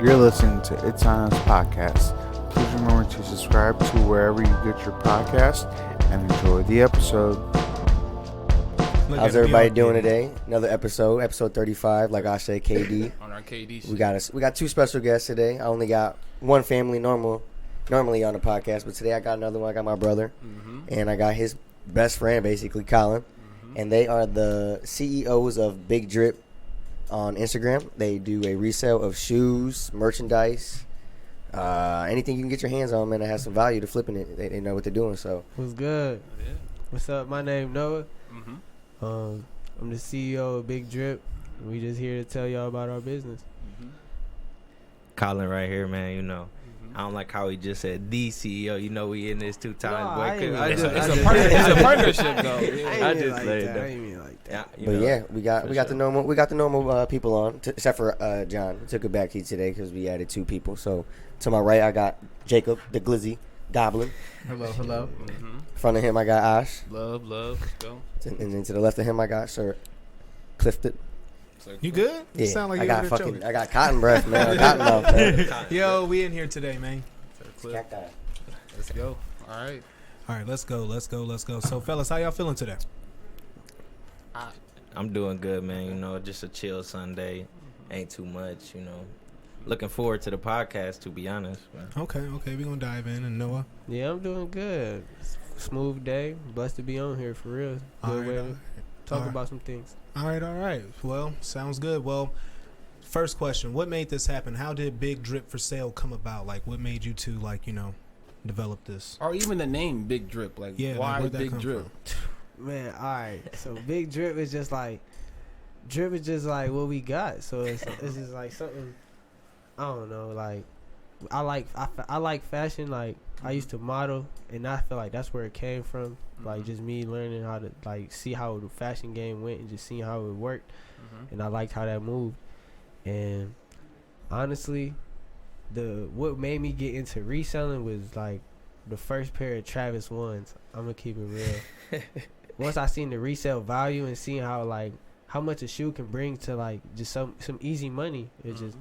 You're listening to It's On Us Podcast. Please remember to subscribe to wherever you get your podcast and enjoy the episode. How's everybody doing today? Another episode 35, like I say, KD. On our KD shit. We got two special guests today. I only got one family normally on the podcast, but today I got another one. I got my brother, and I got his best friend, basically, Collin. And they are the CEOs of Big Drip on Instagram. They do a resale of shoes, merchandise, anything you can get your hands on, man, that has some value to flipping it. They know what they're doing. So what's good? Yeah. What's up? My name Noah. I'm the CEO of Big Drip. We just here to tell y'all about our business. Collin right here, man. You know, I don't like how he just said the CEO. You know, we in this 2 times. It's a partnership, though. I didn't mean like that. Yeah, we got the normal people on, except for John. We took it back to today because we added 2 people. So to my right, I got Jacob, the Glizzy Goblin. Hello. In front of him, I got Ash. Love. Let's go. And then to the left of him, I got Sir Clifton. You good? Yeah, You sound like I you got cotton breath, man. Cotton mouth, man. Yo, we in here today, man. Let's go. All right, let's go. So, fellas, how y'all feeling today? I'm doing good, man. You know, just a chill Sunday. Ain't too much, you know. Looking forward to the podcast, to be honest, man. Okay, we're going to dive in. And Noah? Yeah, I'm doing good. Smooth day. Blessed to be on here, for real. Good way to talk about some things. All right. Well, sounds good. Well, first question, what made this happen? How did Big Drip for Sale come about? Like, what made you two, develop this? Or even the name Big Drip. Why Big Drip? Man, all right. So Big Drip is just like what we got. So it's just like something, I don't know, like I like fashion. Like I used to model, and I feel like that's where it came from. Like just me learning how to see how the fashion game went and just seeing how it worked. And I liked how that moved. And honestly, what made me get into reselling was like the first pair of Travis ones. I'm gonna keep it real. Once I seen the resale value and seeing how much a shoe can bring to just some easy money, it just,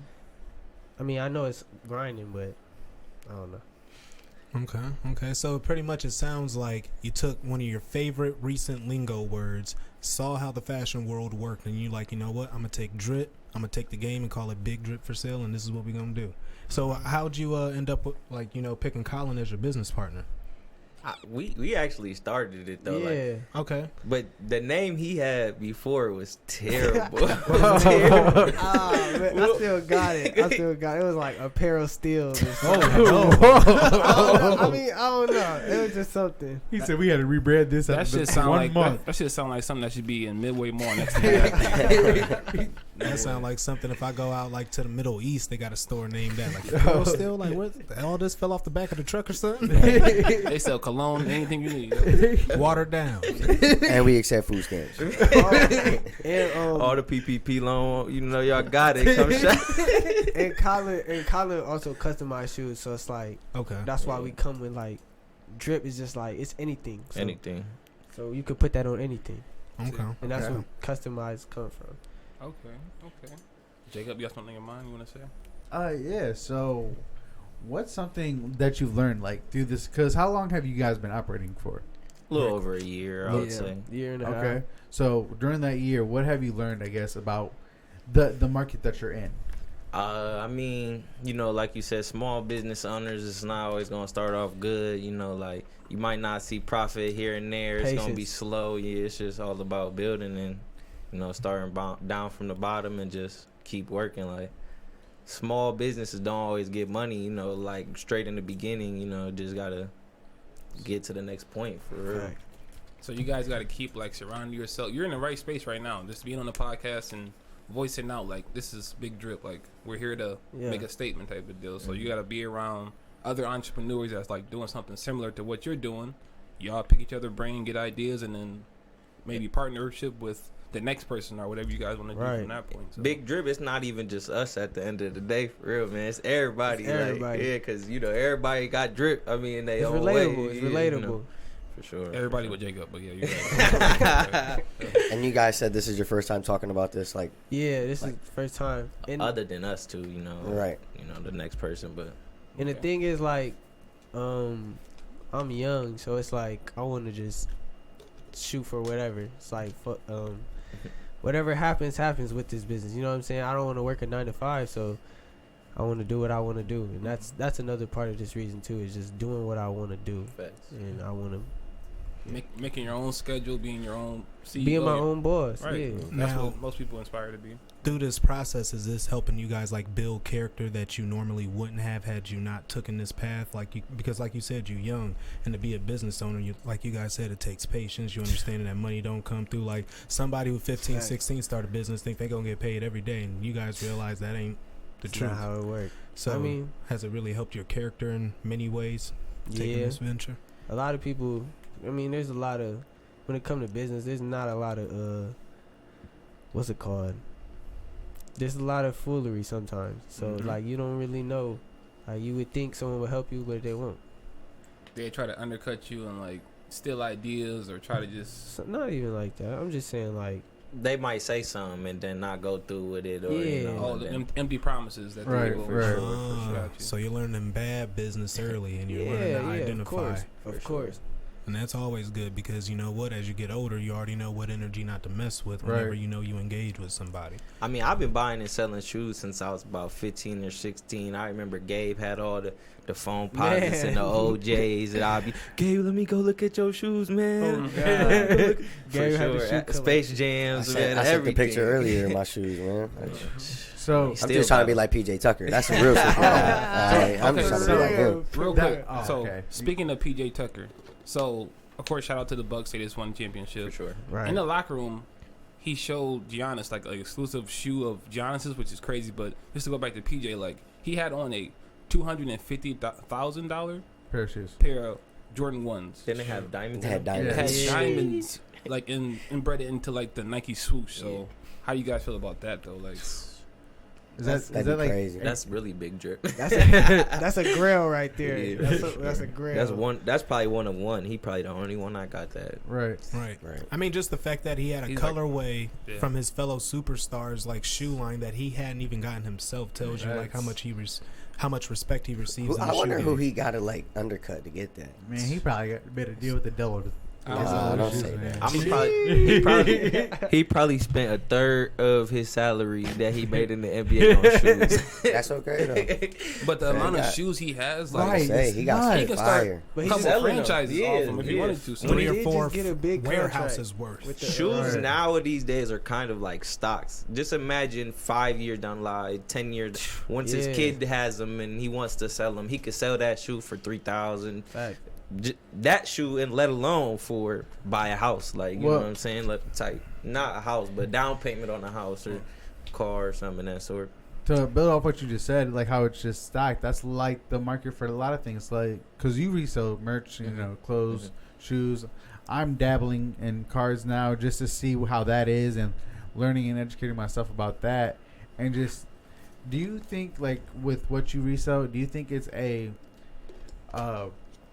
I mean, I know it's grinding, but I don't know. Okay. So pretty much it sounds like you took one of your favorite recent lingo words, saw how the fashion world worked, and you like, you know what? I'm gonna take drip. I'm gonna take the game and call it Big Drip for Sale, and this is what we're gonna do. So how'd you end up with, picking Collin as your business partner? We actually started it though. Yeah. Okay. But the name he had before was terrible. Man, I still got it. It was like apparel steals. I mean, I don't know. It was just something. He said we had to rebrand this That after shit sound 1 like month. that shit sound like something that should be in Midway Mall next to that. That sound like something if I go out to the Middle East, they got a store named that. Like, still where all this fell off the back of the truck or something? They sell cologne, anything you need. Watered down. And we accept food stamps. And, all the PPP loan, y'all got it. Come shop. and Collin also customized shoes, so it's like, okay, that's why we come with drip is just it's anything. So, anything. So you could put that on anything. Okay. And that's where customized come from. Okay. Jacob, you got something in mind you want to say? Yeah. So, what's something that you've learned through this? Because how long have you guys been operating for? A little over a year, I would say. Year and a half. Okay. So during that year, what have you learned? I guess about the market that you're in. I mean, like you said, small business owners, it's not always gonna start off good. You might not see profit here and there. It's gonna be slow. Yeah, it's just all about building and starting down from the bottom and just keep working. Small businesses don't always get money, straight in the beginning, just gotta get to the next point for real. Right. So you guys gotta keep surrounding yourself. You're in the right space right now. Just being on the podcast and voicing out this is Big Drip. We're here to make a statement type of deal. So you gotta be around other entrepreneurs that's doing something similar to what you're doing. Y'all pick each other brain, get ideas, and then maybe partnership with the next person or whatever you guys want to do from that point. So. Big Drip, it's not even just us at the end of the day, for real, man. It's everybody. Because everybody got drip. I mean, they own way. It's relatable. For sure. Everybody with Jacob, but yeah, you're right. And you guys said this is your first time talking about this, Yeah, this is the first time. Other than us two, Right. the next person. But and the thing is, like, I'm young, so it's like I want to just shoot for whatever. It's like, whatever happens with this business. You know what I'm saying? I don't want to work a 9 to 5, so I want to do what I want to do, and that's another part of this reason too. Is just doing what I want to do, and I want to making your own schedule, being your own CEO, being my own boss. Right. Yeah. That's Now, what most people aspire to be. through this process, is this helping you guys like build character that you normally wouldn't have had you not taken this path? Because like you said, you're young, and to be a business owner, like you guys said, it takes patience. You understand that money don't come through. Like somebody who 15, 16 start a business think they gonna get paid every day, and you guys realize that ain't the truth. Not how it works. So, I mean, has it really helped your character in many ways? Taking this venture. A lot of people. I mean, there's a lot of when it comes to business. There's not a lot of what's it called? There's a lot of foolery sometimes. So like you don't really know. Like you would think someone would help you, but they won't. They try to undercut you and like steal ideas or try to just. So, not even like that. I'm just saying like. they might say something and then not go through with it, or all the empty promises that Right, they will right. So you're learning bad business early, and you're learning to identify. Of course. And that's always good because you know what? As you get older, you already know what energy not to mess with whenever you know you engage with somebody. I mean, I've been buying and selling shoes since I was about 15 or 16. I remember Gabe had all the phone pockets and the OJs, and I'd be, Gabe, let me go look at your shoes, man. Oh, God. For sure. Space Jams, man. I sent the everything. picture earlier of my shoes, man. So I'm just trying to be like PJ Tucker. That's some real shit. I'm just trying to be like him. Real quick. Oh, so okay. speaking of PJ Tucker, so of course shout out to the Bucks. They just won the championship. For sure. Right. In the locker room, he showed Giannis like an exclusive shoe of Giannis's, which is crazy. But just to go back to PJ, like he had on a $250,000 pair of shoes. pair of Jordan 1s. Didn't it have diamonds? It had in diamonds. It had Yeah. diamonds like embedded into like the Nike swoosh. So how do you guys feel about that though? Like That'd be like crazy. That's really big drip. That's a grail right there. Yeah. That's a grail. That's one. That's probably one of one. He probably the only one I got that. Right. I mean, just the fact that he had a He's like- colorway Yeah. from his fellow superstars, like shoe line that he hadn't even gotten himself, tells you like how much how much respect he receives. In I the wonder shoe who game. he got to like undercut to get that. Man, he probably got a better deal with the devil. Don't say that. He probably spent a third of his salary that he made in the NBA on shoes. That's okay though. but the Man, amount of God. shoes he has, Like like I say, he got he some can start fire. But a he couple just- franchises off him if he Yeah. wanted to. So Three He or did four just get a big warehouses contract worth. with the- Shoes Right. nowadays days are kind of like stocks. Just imagine 5 years down the line, 10 years. Once his Yeah. kid has them and he wants to sell them, he could sell that shoe for $3,000. Fact. That shoe, and let alone for buy a house. Like you know Well- what I'm saying? Like type not a house, but down payment on a house or car or something of that sort. To build off what you just said, like how it's just stock, that's like the market for a lot of things. Like, because you resell merch, you know, clothes, shoes. I'm dabbling in cars now just to see how that is and learning and educating myself about that. And just, do you think, like, with what you resell, do you think it's a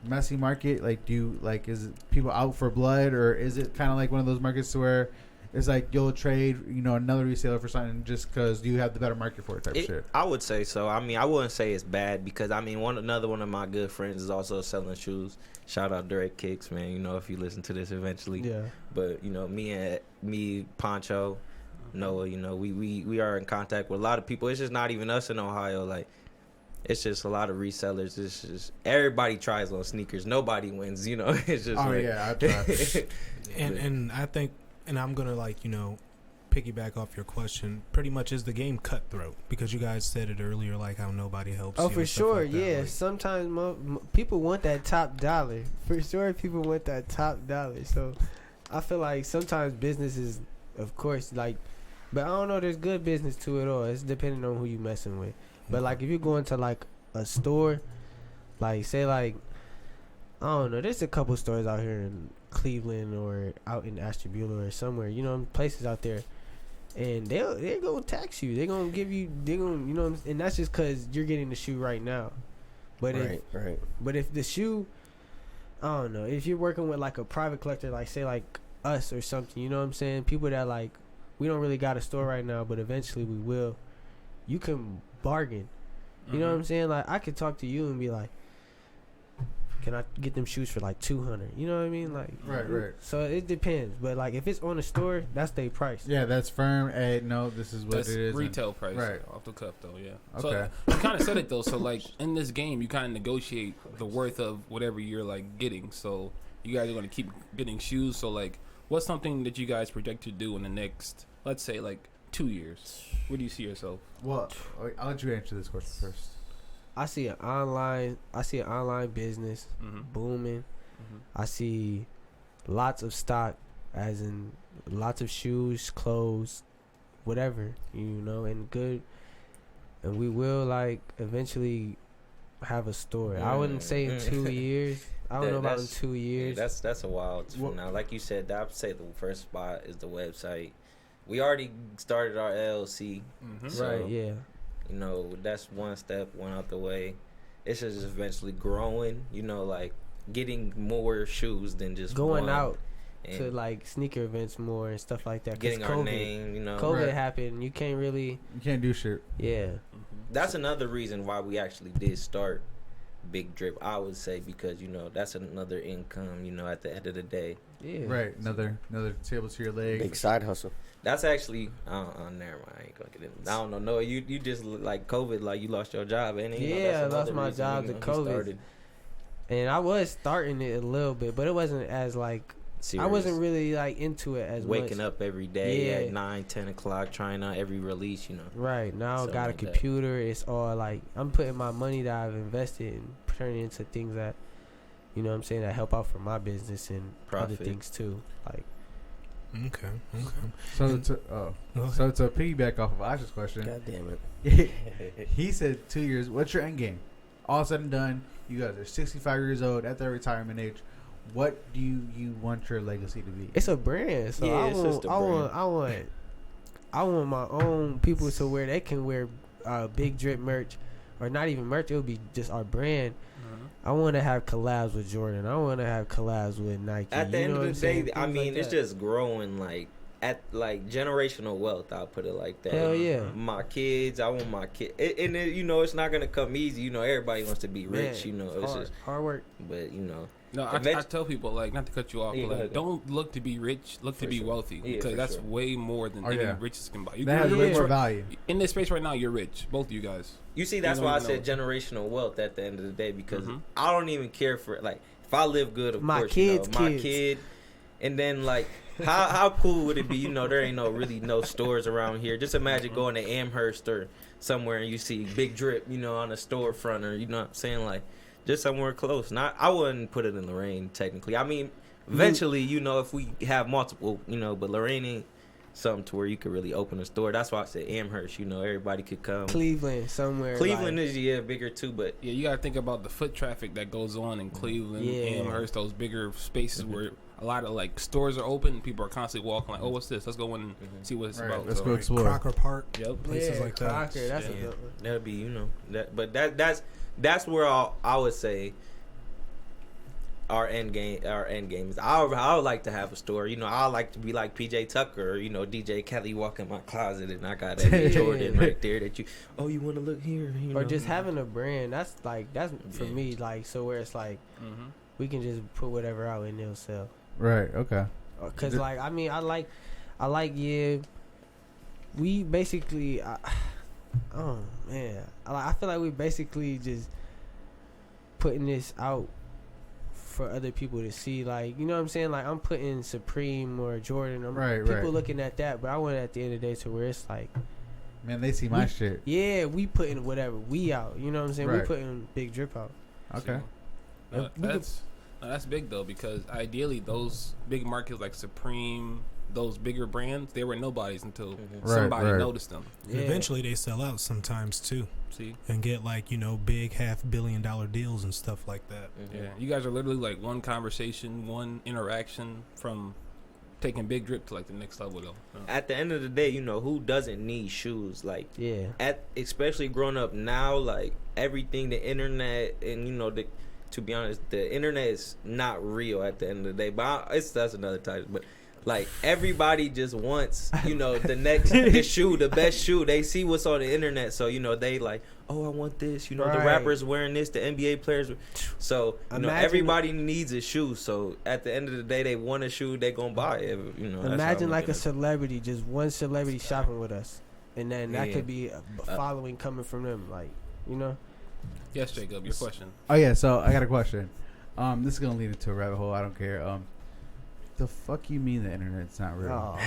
messy market? Like, is it people out for blood, or is it kind of like one of those markets where it's like you'll trade, you know, another reseller for something just because you have the better market for it type of shit? I would say so. I mean, I wouldn't say it's bad because I mean, another one of my good friends is also selling shoes. Shout out Derek Kicks, man. You know, if you listen to this eventually. Yeah. But you know, me, Poncho, Noah. You know, we are in contact with a lot of people. It's just not even us in Ohio. Like, it's just a lot of resellers. It's just everybody tries on sneakers. Nobody wins. You know, it's just. Oh like, yeah, I tried. And I think, and I'm gonna like, you know, piggyback off your question. Pretty much, is the game cutthroat? Because you guys said it earlier, like how nobody helps. Oh, you for and stuff sure. like that. Yeah. Like, Sometimes people want that top dollar. For sure, people want that top dollar. So, I feel like sometimes business is, of course, like, but I don't know. There's good business to it all. It's depending on who you messing with. But like, if you go into like a store, like say like, I don't know. There's a couple stores out here in Cleveland or out in Ashtabula or somewhere. You know, places out there. And they're gonna tax you. They're gonna give you. They're gonna, you know, and that's just because you're getting the shoe right now. But Right. but if the shoe, I don't know. If you're working with like a private collector, like say like us or something, you know what I'm saying? People that like, we don't really got a store right now, but eventually we will. You can bargain. You know what I'm saying? Like, I could talk to you and be like, can I get them shoes for like 200? You know what I mean? Like, Right. So it depends, but like if it's on the store, that's their price. Yeah, that's firm. Hey, no, this is what That's it is. retail price, right. off the cuff though. Yeah. Okay. So you kind of said it though. So like in this game, you kind of negotiate the worth of whatever you're like getting. So you guys are going to keep getting shoes. So like, what's something that you guys project to do in the next, let's say, like 2 years? Where do you see yourself? Well, I'll let you answer this question first. I see an online business booming. I see lots of stock, as in lots of shoes, clothes, whatever, and good. And we will like eventually have a store. I wouldn't say in 2 years. I don't know about in 2 years. Yeah, that's a while from now. Like you said, I'd say the first spot is the website. We already started our LLC, so, right? Yeah. That's one step, one out the way. It's just eventually growing. Like getting more shoes than just going one. out to like sneaker events more and stuff like that. Getting COVID, our name. COVID happened. You can't do shit. Yeah. That's another reason why we actually did start Big Drip, I would say, because that's another income. At the end of the day. Yeah. Right. Another table to your leg. Big side hustle. That's actually, never mind. I ain't gonna get in. I don't know. No, you just like COVID, like you lost your job, and I lost my job to COVID. And I was starting it a little bit, but it wasn't as like serious. I wasn't really like into it as waking much. Up every day at 9-10 o'clock, trying out every release. Right now, I got a like computer. It's all like I'm putting my money that I've invested and turning it into things that, what I'm saying, that help out for my business and other things too. Like. Okay. So to piggyback off of Ash's question, God damn it. He said 2 years. What's your end game? All said and done, you guys are 65 years old at their retirement age. What do you want your legacy to be? It's a brand, so I want my own people to where they can wear Big Drip merch, or not even merch. It would be just our brand. I want to have collabs with Jordan. I want to have collabs with Nike. At the end of the day, I mean, like it's just growing at generational wealth. I'll put it like that. Hell yeah. My kids, I want my kids, and it's not gonna come easy. Everybody wants to be rich. Man, it's hard, just hard work. But No, I tell people, like, not to cut you off, but like, don't look to be rich, look to be wealthy, because that's way more than any riches can buy. That has way more value. In this space right now, you're rich, both of you guys. You see, that's why I said generational wealth at the end of the day, because I don't even care for, like, if I live good, of my course, kids, my kid, and then, like, how cool would it be, there ain't no stores around here. Just imagine going to Amherst or somewhere and you see Big Drip, on a storefront, or, what I'm saying, like, just somewhere close. I wouldn't put it in Lorraine, technically. I mean, eventually, if we have multiple, but Lorraine ain't something to where you could really open a store. That's why I said Amherst, everybody could come. Cleveland, somewhere. Cleveland is, bigger too, but... Yeah, you got to think about the foot traffic that goes on in Cleveland, Amherst, those bigger spaces where a lot of, like, stores are open. People are constantly walking, like, oh, what's this? Let's go in and see what it's about. Let's go explore. Crocker Park. Yep. Places like that. Crocker, that's a good one. That'd be, but that's where I would say our end game is. I would like to have a store. I like to be like PJ Tucker, or, DJ Kelly, walk in my closet and I got a Jordan right there that you want to look here. Or just having a brand. That's for me, like, so where it's like we can just put whatever out and they'll sell. Right. Okay. Cause like, I mean, I like we basically. Oh man, I feel like we basically just putting this out for other people to see. Like, you know what I'm saying? Like, I'm putting Supreme or Jordan. People looking at that, but I want it at the end of the day to where it's like, man, they see my shit. Yeah, we putting whatever we out. You know what I'm saying? Right. We putting Big Drip out. Okay. That's big though, because ideally those big markets like Supreme, those bigger brands, they were nobodies until somebody noticed them. Yeah. Eventually they sell out sometimes too. See? And get like, big $500 million deals and stuff like that. Yeah. You guys are literally like one conversation, one interaction from taking Big Drip to like the next level though. At the end of the day, who doesn't need shoes? Like, yeah. Especially growing up now, like, everything, the internet, and to be honest, the internet is not real at the end of the day. But that's another type. But Like everybody just wants, you know, the shoe, the best shoe. They see what's on the internet, so you know they like, oh, I want this. You know, the rappers wearing this, the NBA players. So you know, everybody needs a shoe. So at the end of the day, they want a shoe, they gonna buy it. You know, imagine like a celebrity, just one celebrity shopping with us, and then that could be a following coming from them. Like, you know. Yes, Jacob, your question. Oh yeah, so I got a question. This is gonna lead into a rabbit hole. I don't care. The fuck you mean the internet's not real?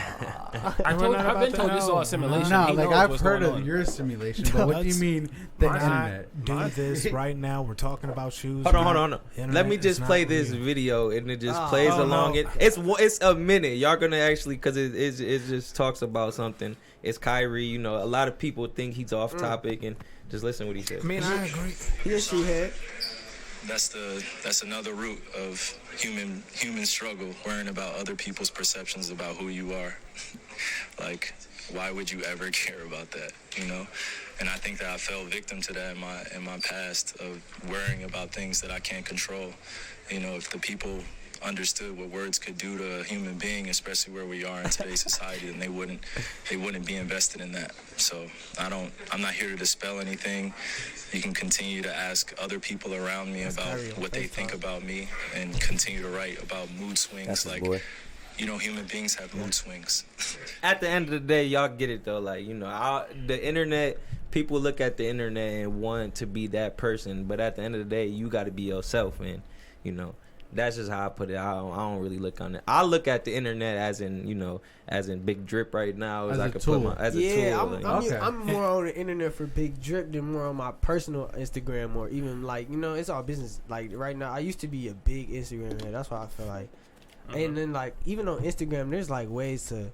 I've been told this is all simulation. No, like I've heard of your simulation, but what do you mean the internet? Do this right now. We're talking about shoes. Hold on. Let me just play this video, and it just plays along. No. It's a minute. Y'all gonna actually, because it just talks about something. It's Kyrie. You know, a lot of people think he's off topic, and just listen to what he says. I mean, I agree. He's a shoehead. That's another root of human struggle, worrying about other people's perceptions about who you are. Like, why would you ever care about that, you know? And I think that I fell victim to that in my past, of worrying about things that I can't control. You know, if the people understood what words could do to a human being, especially where we are in today's society, then they wouldn't be invested in that. So I'm not here to dispel anything. You can continue to ask other people around me about what they think about me, and continue to write about mood swings. You know, human beings have mood swings. At the end of the day, y'all get it though. Like, you know, the internet, people look at the internet and want to be that person, but at the end of the day, you got to be yourself, and you know. That's just how I put it. I don't really look on it. I look at the internet as in, you know, as in Big Drip right now. As a tool. I'm more on the internet for Big Drip than more on my personal Instagram, or even like, you know, it's all business. Like right now, I used to be a big Instagram head. That's why I feel like. And then like even on Instagram, there's like ways to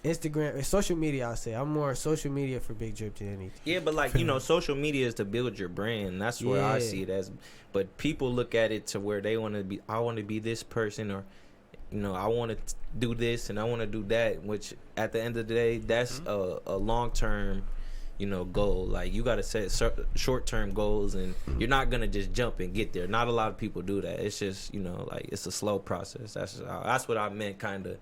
Instagram, social media. I say I'm more social media for Big Drip than anything. Yeah, but like, you know, social media is to build your brand. That's where I see it as. But people look at it to where they want to be. I want to be this person, or you know, I want to do this and I want to do that. Which at the end of the day, that's a long term, you know, goal. Like you got to set short term goals, and you're not gonna just jump and get there. Not a lot of people do that. It's just, you know, like it's a slow process. That's what I meant. Kind of,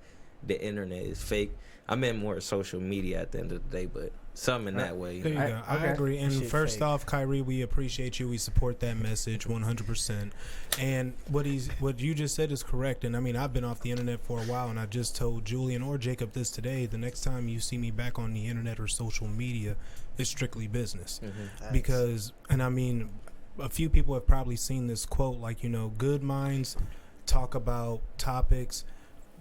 the internet is fake. I meant more social media at the end of the day, but something in that way. There you go. I agree. And first off, Kyrie, we appreciate you. We support that message 100%. And what you just said is correct. And I mean, I've been off the internet for a while, and I just told Julian or Jacob this today. The next time you see me back on the internet or social media, it's strictly business. Because, and I mean, a few people have probably seen this quote, like, you know, good minds talk about topics,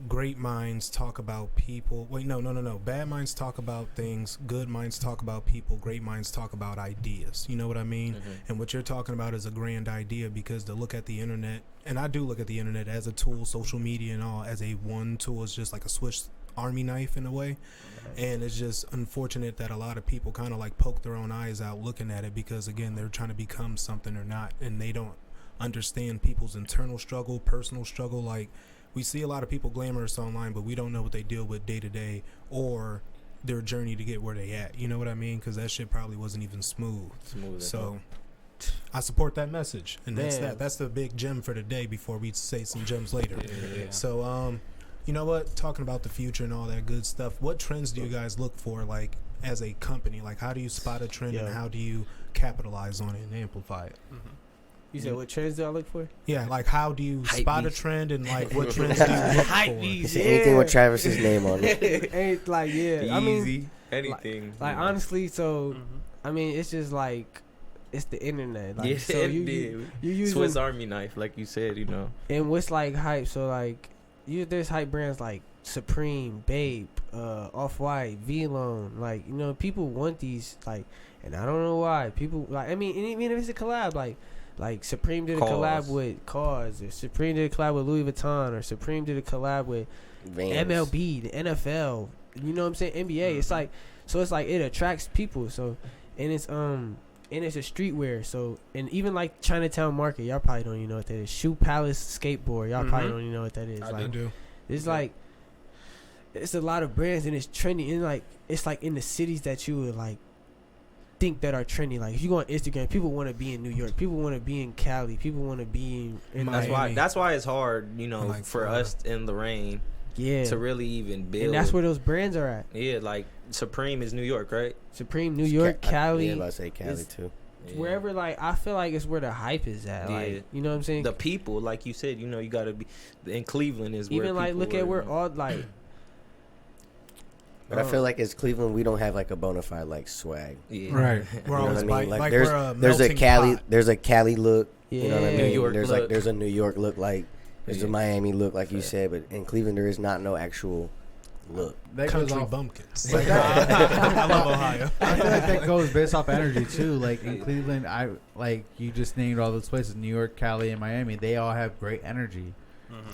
great minds talk about people. Wait, no. Bad minds talk about things. Good minds talk about people. Great minds talk about ideas. You know what I mean? And what you're talking about is a grand idea, because to look at the internet, and I do look at the internet as a tool, social media and all, as a one tool. Is just like a Swiss Army knife in a way. And it's just unfortunate that a lot of people kind of like poke their own eyes out looking at it, because again, they're trying to become something or not, and they don't understand people's internal struggle, personal struggle. Like, we see a lot of people glamorous online, but we don't know what they deal with day to day, or their journey to get where they at. You know what I mean? Because that shit probably wasn't even smooth. So I support that message, and that's the big gem for today. Before we say some gems later. So you know what? Talking about the future and all that good stuff. What trends do you guys look for, like as a company? Like, how do you spot a trend, and how do you capitalize on it and amplify it? You said what trends do I look for? Yeah, like how do you spot a trend, and like what trends do you look for? Anything with Travis's name on it. Ain't like I mean, anything. Like honestly, so I mean, it's just like it's the internet. Like, so you use Swiss Army knife, like you said, you know. And what's like hype? So like, there's hype brands like Supreme, Babe, Off-White, V-Lone. Like, you know, people want these, like, and I don't know why people like. I mean, even if it's a collab, like Supreme did a collab with Cars, or Supreme did a collab with Louis Vuitton, or Supreme did a collab with MLB, the NFL. You know what I'm saying? NBA. It's like, so it's like it attracts people. So, and it's a streetwear. So, and even like Chinatown Market, y'all probably don't even know what that is. Shoe Palace skateboard, y'all probably don't even know what that is. I do. It's like, it's a lot of brands, and it's trendy. And like, it's like in the cities that you would like think that are trendy. Like if you go on Instagram, people want to be in New York, people want to be in Cali, people want to be in that's why it's hard, you know, like for us in Lorraine, to really even build. And that's where those brands are at. Yeah, like Supreme is New York, right? Supreme, New York, Cali. Yeah, about to say Cali too. Yeah. Wherever, like, I feel like it's where the hype is at. Yeah. Like, you know what I'm saying? The people, like you said, you know, you gotta be in Cleveland is where even like people look at where all like. But I feel like as Cleveland, we don't have like a bona fide like swag. Yeah. Right. You We're know always what I mean? like there's we're a there's a melting Cali pot. there's a Cali look. You know what I Yeah. mean? New York there's look. like there's a New York look, like there's Yeah. a Miami look, like you said, but in Cleveland there is not no actual look. That goes Country off. bumpkins. But that- I love Ohio. I feel like that goes based off energy too. Like in Cleveland, I like you just named all those places: New York, Cali, and Miami. They all have great energy.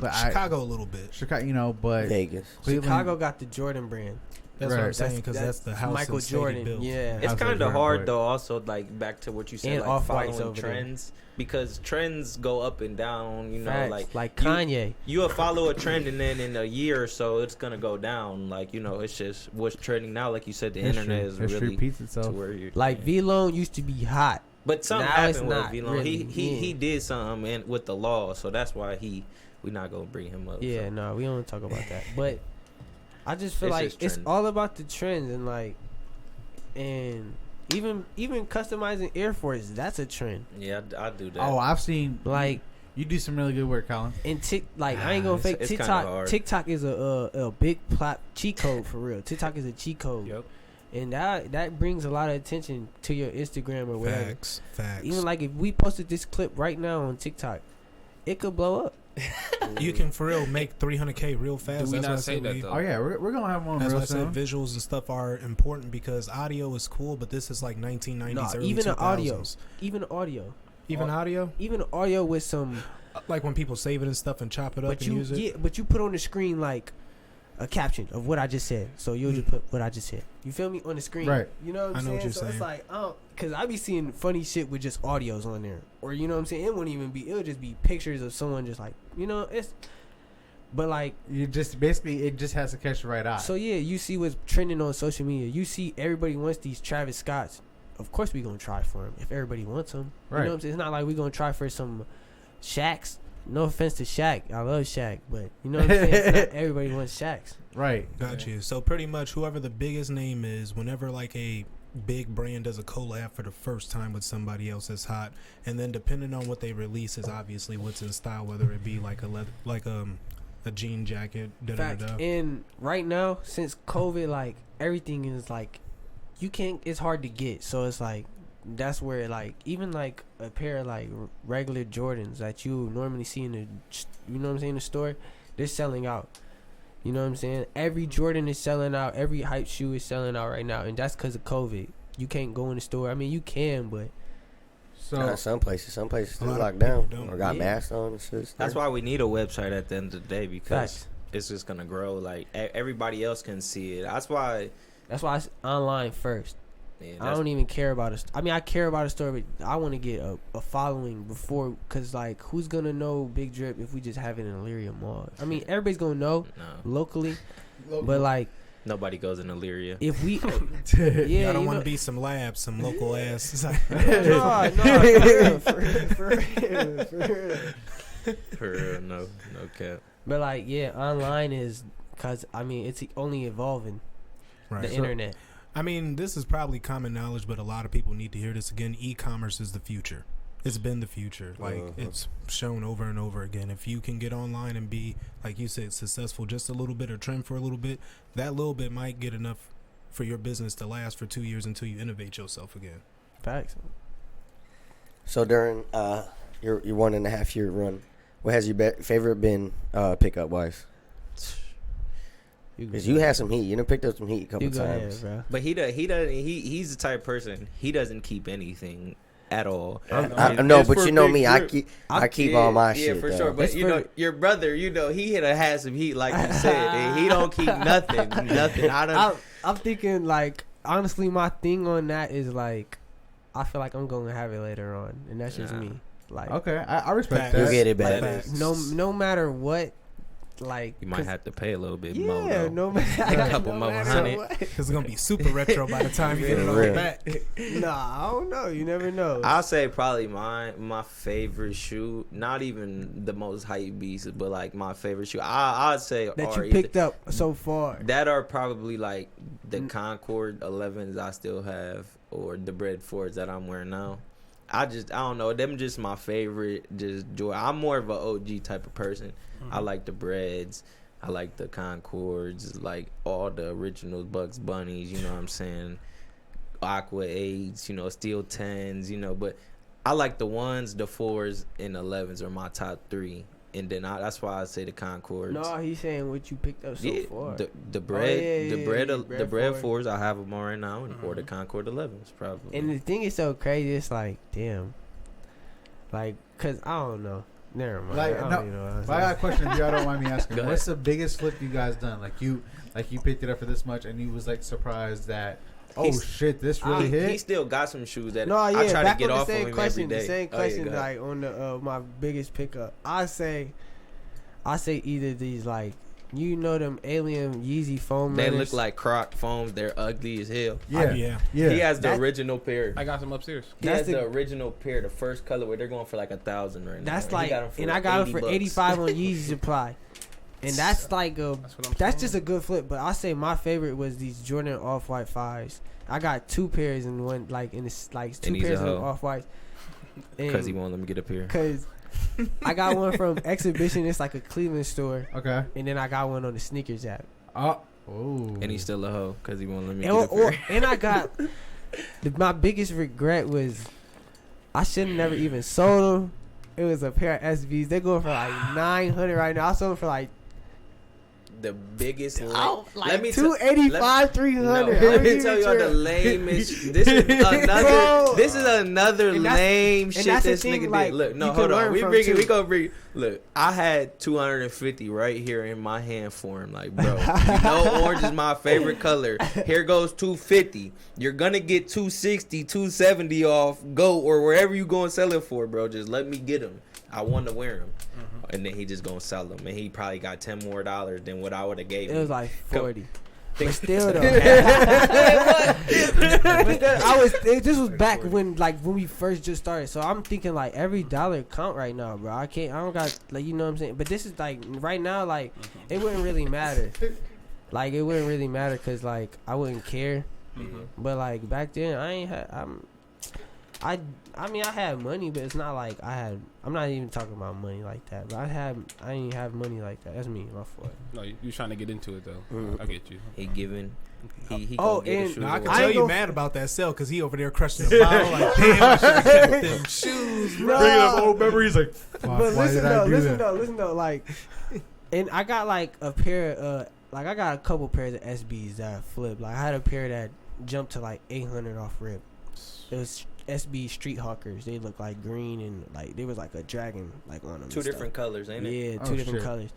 But Chicago a little bit. Chicago, you know, but Vegas. Cleveland, Chicago got the Jordan brand. That's what I'm Right. saying because that's the house Michael and stadium Jordan. built. Yeah. It's House kind of of hard Jordan. though. Also, like back to what you said, And like Off-White's following over there. trends because trends go up and down. You know, Facts. like like Kanye. you'll follow a trend and then in a year or so it's gonna go down. Like, you know, it's just what's trending now. Like you said, the internet is history really repeats to itself. where you're Like V-Lone used to be hot. But something Now it's happened with not V-Lone. really, He yeah. did something with the law, so that's why we're not gonna bring him up. Yeah, so. no, we don't talk about that. But I just feel It's like just it's trend. all about the trends and like, and even customizing Air Force, that's a trend. Yeah, I do that. Oh, I've seen Like you do some really good work, Colin. and like I ain't gonna fake it's kinda TikTok. hard. TikTok is a big cheat code for real. TikTok is a cheat code. Yep. And that brings a lot of attention to your Instagram or whatever. Facts. Even like if we posted this clip right now on TikTok, it could blow up. You can for real make 300K real fast. Do we That's not why I say said that, though? Oh yeah, we're gonna have one That's real why I said soon. visuals and stuff are important because audio is cool, but this is like 1990s, Nah, early even 2000s. the audio. Even audio. Even audio, Even audio with some. like when people save it and stuff and chop it up But and use it. but you put on the screen like a caption of what I just said. So you'll just put what I just said. You feel me on the screen, Right. You know what I'm I know saying? what you're So saying. it's like, because I be seeing funny shit with just audios on there, or you know what I'm saying? It wouldn't even be. It would just be pictures of someone just like, you know, it's. But like, You just basically it just has to catch the right eye. so yeah, you see what's trending on social media. You see everybody wants these Travis Scotts. Of course we gonna try for them if everybody wants them. You Right. know what I'm saying? It's not like we gonna try for some Shaqs. No offense to Shaq, I love Shaq, but you know what I'm saying? It's not everybody wants Shaqs. right. Got you. So pretty much whoever the biggest name is, whenever like a big brand does a collab for the first time with somebody else that's hot, and then depending on what they release is obviously what's in style, whether it be like a jean jacket. Fact. And right now, since COVID, like everything is like, you can't. It's hard to get. So it's like that's where like even like a pair of like regular Jordans that you normally see in the, you know what I'm saying, the store, they're selling out. You know what I'm saying? Every Jordan is selling out. Every hype shoe is selling out right now, and that's because of COVID. You can't go in the store. I mean, you can, but So Some places A still lot of locked people down don't. or got Yeah. masks on and shit. That's why we need a website at the end of the day because Facts. it's just gonna grow. Like everybody else can see it. That's why. that's why it's online first. Yeah, I don't even care about it. I mean, I care about a store, but I want to get a following before, because, like, who's going to know Big Drip if we just have it in Illyria Mall? I mean, everybody's going to know No, locally, but, like, nobody goes in Illyria. if we... Yeah, yeah, I don't you want know, to be some labs, some local ass. It's like, no, for real. For real, no cap. But, like, yeah, online is, because, I mean, it's only evolving, right. the internet. I mean, this is probably common knowledge, but a lot of people need to hear this again. E-commerce is the future. It's been the future. Like, it's shown over and over again. If you can get online and be, like you said, successful just a little bit or trend for a little bit, that little bit might get enough for your business to last for 2 years until you innovate yourself again. Facts. So during your 1.5 year run, what has your favorite been pickup wise? Because you had some heat. You done picked up some heat a couple You go ahead, times. bro. But he's the type of person, he doesn't keep anything at all. I know, It's but for you know Big me. I Drip. keep all my yeah, shit. for though. sure. But It's you know, your brother, you know, he had some heat, like you said, and he don't keep nothing. I'm thinking, like, honestly, my thing on that is, like, I feel like I'm going to have it later on, and that's just Nah. me. Like, okay, I respect Facts. that. You'll get it Like back. that. no matter what, like You might have to pay a little bit more. yeah, Though. no matter A couple more hundred. what. Because it's gonna be super retro by the time you get it all Yeah. back. Nah, I don't know. You never know. I'll say probably my favorite shoe, not even the most hype beast, but like my favorite shoe. I'd say that are you picked up so far. that are probably like the Concord 11s I still have, or the Bread 4s that I'm wearing now. I don't know. Them just my favorite. Just joy. I'm more of an OG type of person. I like the Breads. I like the Concords. Like all the originals, Bugs Bunnies. You know what I'm saying? Aqua 8s. You know, Steel 10s. You know, but I like the 1s, the 4s, and 11s are my top 3. And then that's why I say the Concords. No, he's saying what you picked up so far. The bread, the bread forward. 4s I have them all right now, or the Concord 11s probably. And the thing is so crazy. It's like, damn. Like, cause I don't know. Never mind. Like, I no, don't even know what I was I got a question if y'all don't mind me asking. Go ahead. What's the biggest flip you guys done? Like you picked it up for this much, and you was like surprised that, oh He's- shit, this really he hit. still got some shoes that No, yeah, I try back to get on off the of same him question. every day. The same Oh, yeah, question, go ahead. like on the my biggest pickup. I say either these like them alien Yeezy foam They runners. look like Croc foams. They're ugly as hell. Yeah, Yeah. yeah. He has the That- original pair. I got some upstairs. He That's has the- the original pair, the first colorway. They're going for like 1,000 right now. That's He like, got 'em for and I like got them 80 for bucks. 85 on Yeezy Supply, and that's like a That's what I'm that's saying. just a good flip. But I say my favorite was these Jordan Off-White 5s. I got 2 pairs in one, like in this, like 2 And he's a pairs of hoe. Off-Whites. Because he won't let me get up here. Cause I got one from Exhibition. It's like a Cleveland store, Okay. and then I got one on the sneakers app. Oh. And he's still a hoe because he won't let me get And, up here. and I got my biggest regret was I should have never even sold them. It was a pair of SBs. They going for like 900 right now. I sold them for like The biggest like me 285, No, 300. let me tell y'all the lamest. This is another. Bro. This is another And that's- lame and shit that's the this thing, nigga like, did. Look, no, you hold can on. learn We from bring it. too. We gonna bring. Look, I had 250 right here in my hand for him. Like, bro, you know, orange is my favorite color. Here goes 250. You're gonna get 260, 270 off. Go or wherever you gonna sell it for, bro. Just let me get them. I want to wear them. And then he just gonna sell them, and he probably got $10 more than what I would have gave It him. was like 40. Think- But still though, this was back when we first just started. So I'm thinking like every dollar count right now, bro. I don't got like, you know what I'm saying. But this is like right now, like it wouldn't really matter. Like it wouldn't really matter because like I wouldn't care. But like back then, I mean I had money, but it's not like I'm not even talking about money like that. But I didn't have money like that. That's me, my fault. No, you trying to get into it though. Mhm. I get you. He giving. He Oh, gonna get his and- shoes Now, I away. can I tell ain't you gonna- mad about that sale because he over there crushing the bottle. Like, damn, I should have kept them shoes, bro. Bringing up old memories, like, But why did I do that? listen though, like, and I got like a pair, like I got a couple pairs of SBs that flipped. Like I had a pair that jumped to like 800 off rip. It was SB Street Hawkers. They look like green and like there was like a dragon like on them. Two different colors, ain't it? Yeah, Oh, two different shit. colors.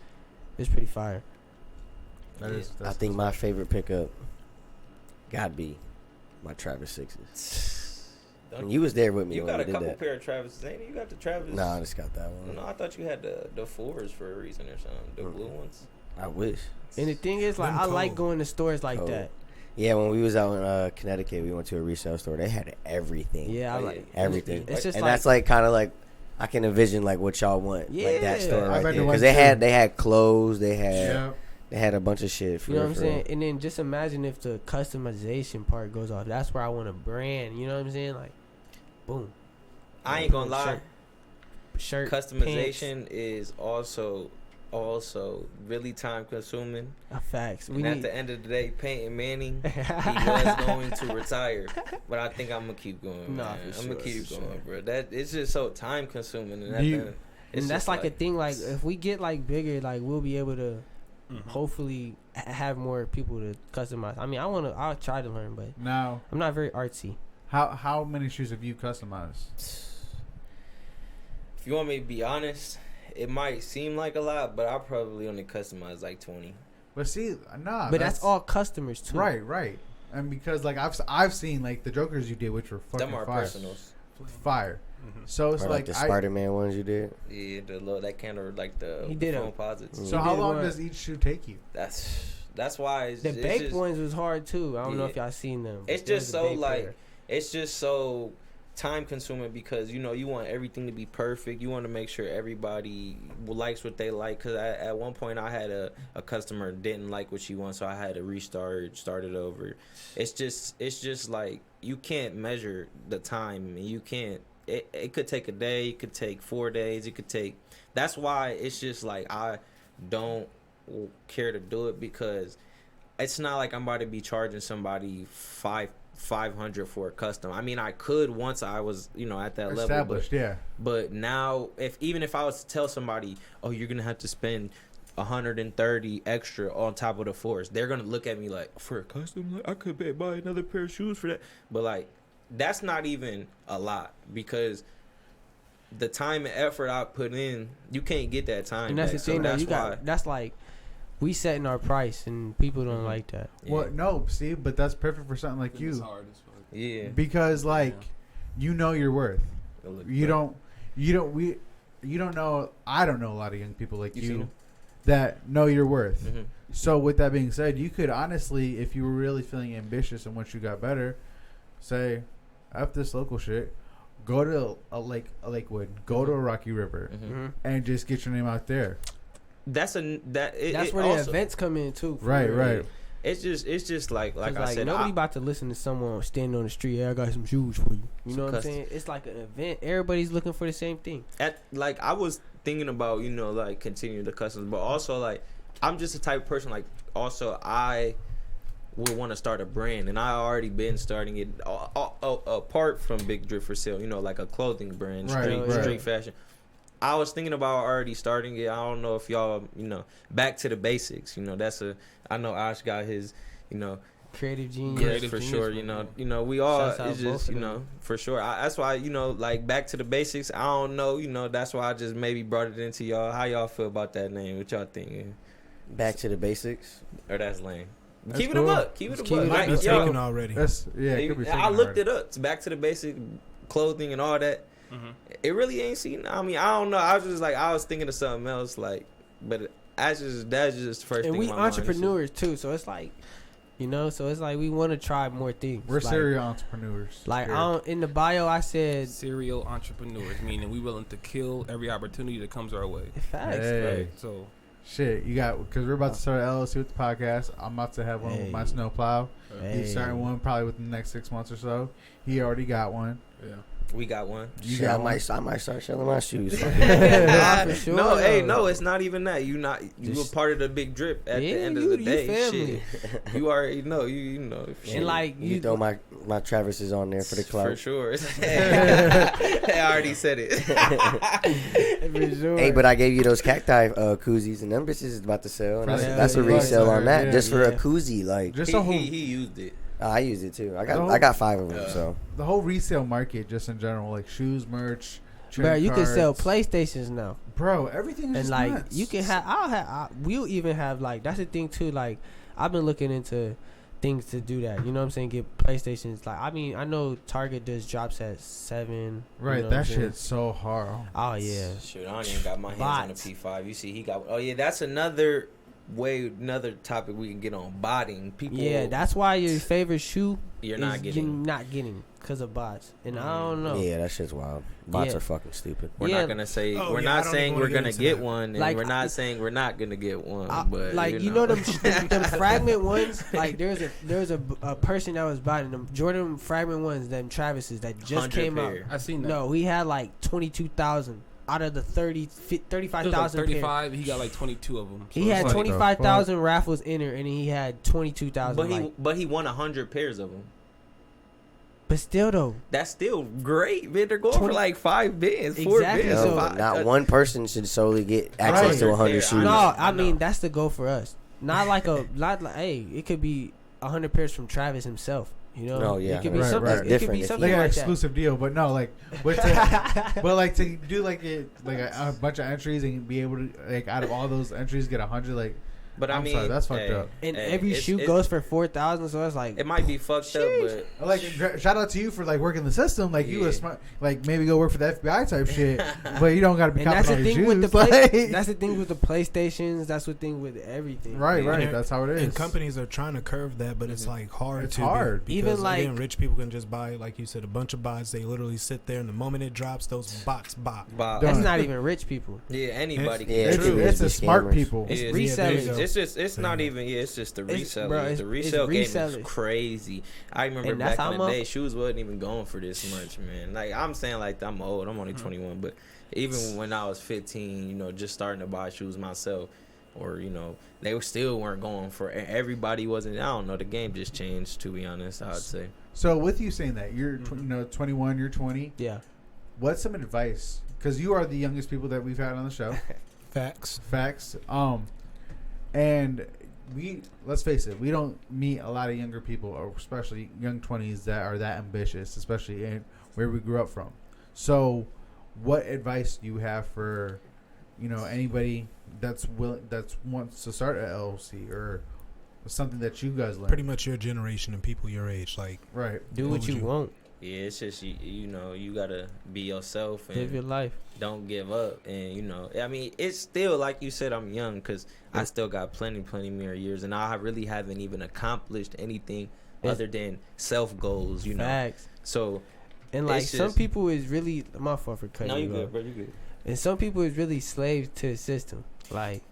It's pretty fire. I think my favorite pickup gotta be my Travis 6s. And you was there with me You when got we a did couple that. pair of Travis, ain't it? You got the Travis. Nah, I just got that one. No, I thought you had the 4s for a reason or something. The blue ones. I wish. And the thing is, like, Them I like cold. going to stores like Cold. that. Yeah, when we was out in Connecticut, we went to a resale store. They had everything. Yeah, I Oh, like Everything. It's just and like, that's like kind of like I can envision like what y'all want. Like that Yeah. store I right bet there. it Because was they too. had clothes. They had Yeah. they had a bunch of shit. For you know real, what I'm for real. saying? And then just imagine if the customization part goes off. That's where I want a brand. You know what I'm saying? Like, boom. I ain't gonna lie. Shirt, Customization is also really time consuming. facts. We And at need. the end of the day, Peyton Manning, he was going to retire, but I think I'm gonna keep going. Nah, Man. for I'm gonna sure, keep for going, sure. bro. That it's just so time consuming, and, You- And that's like a thing. Like, if we get like bigger, like we'll be able to Mm-hmm. hopefully have more people to customize. I mean, I'll try to learn, but Now, I'm not very artsy. how many shoes have you customized? If you want me to be honest, it might seem like a lot, but I probably only customize like 20. But see, nah. But that's all customers too. Right. And because like I've seen like the Jokers you did, which were fucking Them are fire. personals. Fire. So it's or like the Spider-Man ones you did. Yeah, that kind of like the He did phone posits. So how long does each shoe take you? That's why the baked ones was hard too. I don't know if y'all seen them. It's just so like it's just so time consuming because you want everything to be perfect. You want to make sure everybody likes what they like. Because at one point I had a customer didn't like what she wants, so I had to start it over. It's just like you can't measure the time, and you can't. It could take a day. It could take 4 days. It could take. That's why it's just like I don't care to do it because it's not like I'm about to be charging somebody $500 for a custom. I mean, I could once I was at that level, but now even if I was to tell somebody, oh, you're gonna have to spend $130 extra on top of the force, they're gonna look at me like, for a custom, like, I could buy another pair of shoes for that. But like, that's not even a lot because the time and effort I put in, you can't get that time. And that's back. the thing. So that's like we setting our price, and people don't like that. Yeah. Well, no, Steve, but that's perfect for something like you. Yeah, because you know your worth. You don't know. I don't know a lot of young people like you that know your worth. Mm-hmm. So with that being said, you could honestly, if you were really feeling ambitious and once you got better, say, F this local shit, go to a Lakewood, go to a Rocky River, and just get your name out there. That's where the events come in too. Right. It's just like I said, nobody about to listen to someone standing on the street. Hey, I got some shoes for you. You know what I'm saying? It's like an event. Everybody's looking for the same thing. I was thinking about like continuing the customs, but also like I'm just the type of person like also I would want to start a brand, and I already been starting it apart from Big Drip for Sale. Like a clothing brand, street fashion. I was thinking about already starting it. I don't know if y'all, back to the basics. I know Ash got his, creative genius. Yes, for sure. We all, it's just, for sure. That's why, like back to the basics. I don't know, that's why I just maybe brought it into y'all. How y'all feel about that name? What y'all think? Back to the basics? Or that's lame. That's Keep cool. it a buck. Keep it a buck. Might be taken already. It could be taken I looked it up. It's back to the basic clothing and all that. Mm-hmm. It really ain't seen. I mean, I don't know. I was just like, I was thinking of something else. Like, but that's just the first thing. And we entrepreneurs too, so it's like, so it's like we want to try more things. We're serial entrepreneurs. Like in the bio, I said serial entrepreneurs, meaning we willing to kill every opportunity that comes our way. Facts. Hey. Right? So. Shit, you got because we're about to start an LLC with the podcast. I'm about to have one with my snowplow. He's starting one probably within the next 6 months or so. He already got one. Yeah. We got one. I might start selling my shoes. For sure. No, it's not even that. You were part of the Big Drip at the end of the day. Family. Shit. You already know. You know. And like you throw my Travis's on there for the clout. For sure. I already said it. For sure. Hey, but I gave you those cacti koozies, and them bitches is about to sell. And that's a resale on that, just for a koozie. Like just he used it. I use it too. I got 5 of them. So the whole resale market, just in general, like shoes, merch, bro, you can sell PlayStations now, bro. Everything is and like nuts. you can have. We'll even have like that's the thing too. Like I've been looking into things to do that. You know what I'm saying? Get PlayStations. Like I mean, I know Target does drops at 7. Right, that shit's so hard. Oh yeah. Shoot, I don't even got my hands on the P5. You see, he got. Oh yeah, that's another topic we can get on botting. People. Yeah, that's why your favorite shoe you're not getting because of bots, and I don't know. Yeah, that shit's wild. Bots are fucking stupid. We're not gonna say we're not saying we're gonna get one, and like, we're not saying we're not gonna get one. But like them fragment ones. Like there's a person that was buying them Jordan fragment ones, them Travis's that just came out. I seen that. No, he had like 22,000 out of the 35,000. Like 35. He got like 22 of them. So he had 25,000 raffles in there, and he had 22,000. But he won 100 pairs of them. But still, though, that's still great, man. They're going for like 5 bins, 4 exactly. bins. No, not one person should solely get access to 100 shoes. No, I mean that's the goal for us. Not like hey, it could be 100 pairs from Travis himself. You know, no, yeah, it could be something. It could be something like like an exclusive deal, but no, like, but like to do like a bunch of entries and be able to like out of all those entries get 100, like But I'm sorry, that's fucked up. And every shoe goes for $4,000, so it's like it might be fucked up, but like shout out to you for like working the system. Like you was smart, like maybe go work for the FBI type shit, but you don't got to be. And that's the thing with the like, that's the thing with the PlayStations. That's the thing with everything. Right. That's how it is. And companies are trying to curve that, but it's like hard. It's hard. Because, even like again, rich people can just buy, like you said, a bunch of bots. They literally sit there, and the moment it drops, those bots bot. That's not even rich people. Yeah, anybody. It's the smart people. It's resellers. It's not even. Yeah, it's just the resellers. Bro, the resale game resellers. is crazy. I remember back in the day, shoes wasn't even going for this much, man. Like I'm saying, like I'm old. I'm only 21, but even when I was 15, you know, just starting to buy shoes myself, or you know, they still weren't going for. Everybody wasn't. I don't know. The game just changed. To be honest, I'd say. So with you saying that you're 21, you're 20. Yeah. What's some advice? Because you are the youngest people that we've had on the show. Facts. And let's face it, we don't meet a lot of younger people, or especially young 20s that are that ambitious, especially in where we grew up from. So what advice do you have for, you know, anybody that wants to start an LLC or something that you guys learned? Pretty much your generation and people your age, like do what you want. Yeah, it's just you know, you gotta be yourself and live your life. Don't give up, and you know, I mean, it's still like you said. I'm young because I still got plenty more years, and I really haven't even accomplished anything other than self goals. You know, facts. So, and like some people is really my fault for cutting. No, you good, good, bro. You good. And some people is really slaves to the system. Like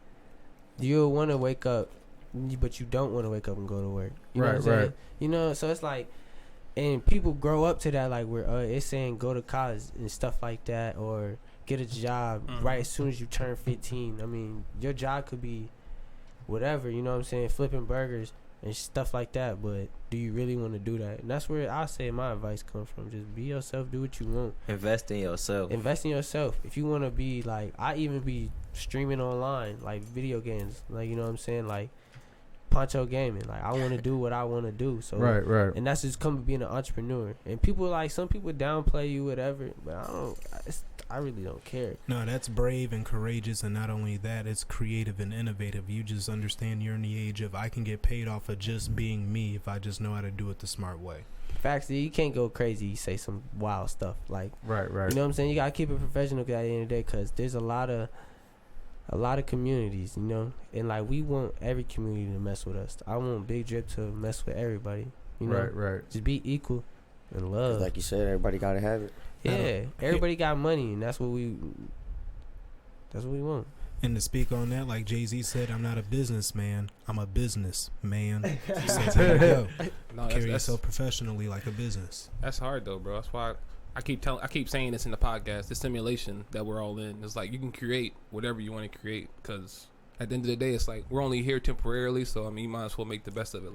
you'll want to wake up, but you don't want to wake up and go to work. You know what I'm saying? You know, so it's like. And people grow up to that, like where it's saying go to college and stuff like that, or get a job right as soon as you turn 15. I mean, your job could be whatever, you know what I'm saying, flipping burgers and stuff like that. But do you really want to do that? And that's where I say my advice comes from. Just be yourself, do what you want. Invest in yourself. Invest in yourself. If you want to be like, I even be streaming online, like video games, like you know what I'm saying, like. Poncho gaming, like I want to do what I want to do, so right, and that's just come being an entrepreneur. And people like some people downplay you, whatever, but I really don't care. No, that's brave and courageous, and not only that, it's creative and innovative. You just understand you're in the age of I can get paid off of just being me if I just know how to do it the smart way. Facts, you can't go crazy. You say some wild stuff, like right. You know what I'm saying? You gotta keep it professional at the end of the day, because there's a lot of communities, you know, and like we want every community to mess with us. I want Big Drip to mess with everybody, you know. Right. Just be equal and love. Like you said, everybody gotta have it. Yeah, everybody got money, and that's what we want. And to speak on that, like Jay-Z said, I'm not a businessman. I'm a businessman. So there you go. Carry yourself professionally like a business. That's hard though, bro. That's why I keep saying this in the podcast. The simulation that we're all in, it's like you can create whatever you want to create, because at the end of the day, it's like we're only here temporarily. So I mean, you might as well make the best of it.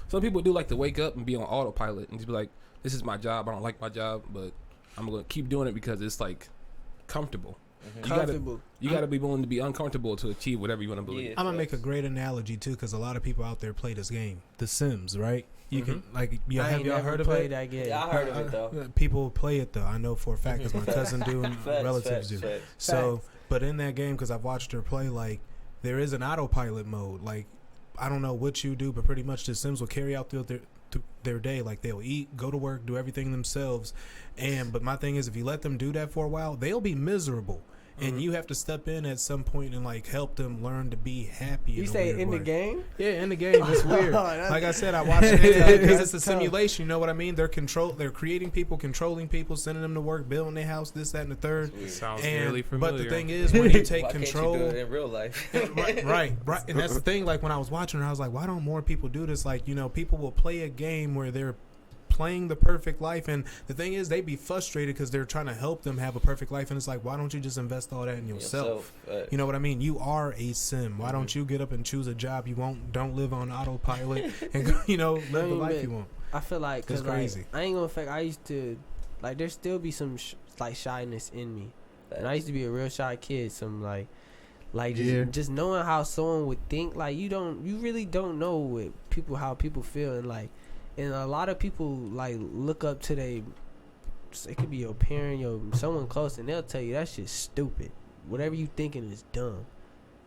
Some people do like to wake up and be on autopilot and just be like, "This is my job. I don't like my job, but I'm gonna keep doing it because it's like comfortable." You gotta be willing to be uncomfortable to achieve whatever you want to believe. Yeah, I'm gonna make a great analogy too, because a lot of people out there play this game, The Sims, right? You can have y'all heard of it? That game. Yeah, I heard of it though. People play it though. I know for a fact because my cousin do and relatives do. So, but in that game, because I've watched her play, like there is an autopilot mode. Like I don't know what you do, but pretty much the Sims will carry out their day. Like they'll eat, go to work, do everything themselves. But my thing is, if you let them do that for a while, they'll be miserable. And you have to step in at some point and like help them learn to be happy. You say in the game? Yeah, in the game. It's weird. Like I said, I watched it because it's a simulation. You know what I mean? They're creating people, controlling people, sending them to work, building their house, this, that, and the third. It sounds really familiar. But the thing is, when you take control, can't you do it in real life? right. And that's the thing. Like when I was watching her, I was like, why don't more people do this? Like, you know, people will play a game where they're playing the perfect life, and the thing is they be frustrated because they're trying to help them have a perfect life, and it's like, why don't you just invest all that in yourself? You know what I mean? You are a sim. Why don't you get up and choose a job you want? Don't live on autopilot and live the life you want. I feel like it's crazy. I ain't gonna fake. I used to like there still be some like shyness in me, and I used to be a real shy kid. Some just knowing how someone would think. Like you really don't know how people feel, and a lot of people like look up to it could be your parent, someone close, and they'll tell you that shit's stupid. Whatever you thinking is dumb.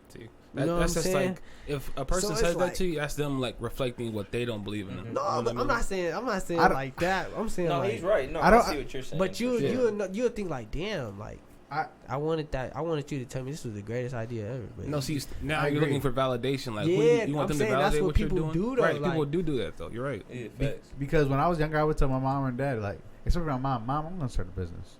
See, You know that's what I'm just saying? like if a person says that to you, that's them like reflecting what they don't believe in. No, you know I'm not saying like that. I'm saying No, like, he's right. No, I I don't- see what you're saying. but for sure. you'll think like, damn, like I wanted you to tell me this was the greatest idea ever. But No, see, now I you're agree. looking for validation. Like, Yeah, you want I'm them to saying that's validate what what you're people doing. do, though, Right, people like- do that though. You're right. Yeah, facts. Because when I was younger, I would tell my mom and dad, like, especially my mom, I'm gonna start a business.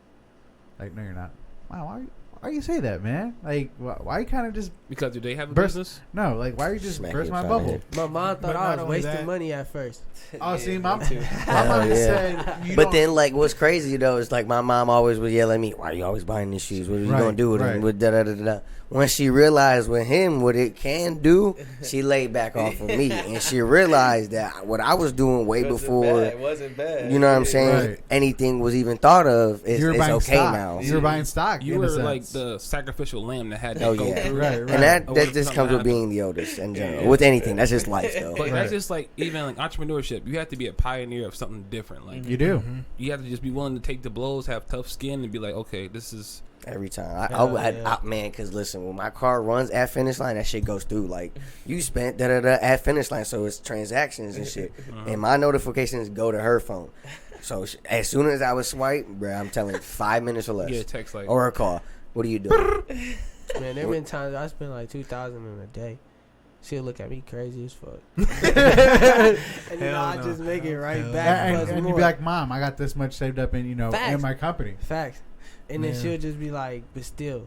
Like, no, you're not. Mom, why you say that, man? Like, why you kind of just Because do they have a burst? business? No, like, why you just Smack burst you my upside bubble? the head. my mom But thought I not was only wasting that- money at first. Oh, see, me mom, too. my Hell mom yeah. said, you But don't- then, like, what's crazy though is like my mom always would yell at me, "Why are you always buying these shoes? What are you Right, gonna do with right. them?" With da da da da. When she realized with him what it can do, she laid back off of me, and she realized that what I was doing way before, It wasn't bad. you know what I'm saying, Right. anything was even thought of, you were it's buying okay stock. now. You were buying stock. You in a were sense. like the sacrificial lamb that had to Oh, go yeah. through. Right, right. And that Or just something comes with happened. being the oldest in general. With anything, that's just life though. But Right. that's just like even like entrepreneurship. You have to be a pioneer of something different. Like You do. you have to just be willing to take the blows, have tough skin, and be like, okay, this is. Every time, Yeah. man, because listen, when my car runs at finish line, that shit goes through. Like you spent da da da at finish line, so it's transactions and shit, and my notifications go to her phone. So as soon as I was swipe, bruh, I'm telling you, 5 minutes or less, Get a text like, or a call. What are you doing? Man, there been times I spent like $2,000 in a day. She'll look at me crazy as fuck. And then I no. just make it right Hell back. And, plus and you'd more. be like, Mom, I got this much saved up in, Facts. in my company. Facts. And then Man. she'll just be like, but still.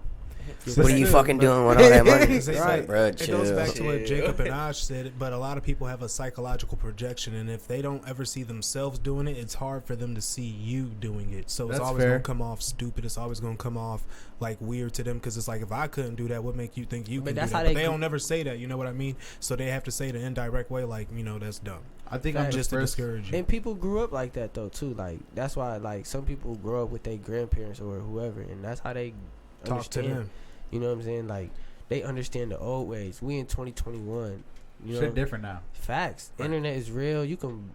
What are you fucking doing with all that money? It's Right. like, Bruh, it goes chill. back to what Chill. Jacob and Ash said, but a lot of people have a psychological projection, and if they don't ever see themselves doing it, it's hard for them to see you doing it. So it's That's always fair. going to come off stupid. It's always going to come off like weird to them, because it's like, if I couldn't do that, what make you think you But can that's do how that? But they they gr- don't never say that, you know what I mean? So they have to say the indirect way, like, that's dumb. I think I'm Just the to first. discourage you. And people grew up like that though too. Like that's why like some people grow up with their grandparents or whoever, and that's how they Talk to understand. them. You know what I'm saying? Like they understand the old ways. We in 2021. You know, Shit different now. facts. Internet is real. You can.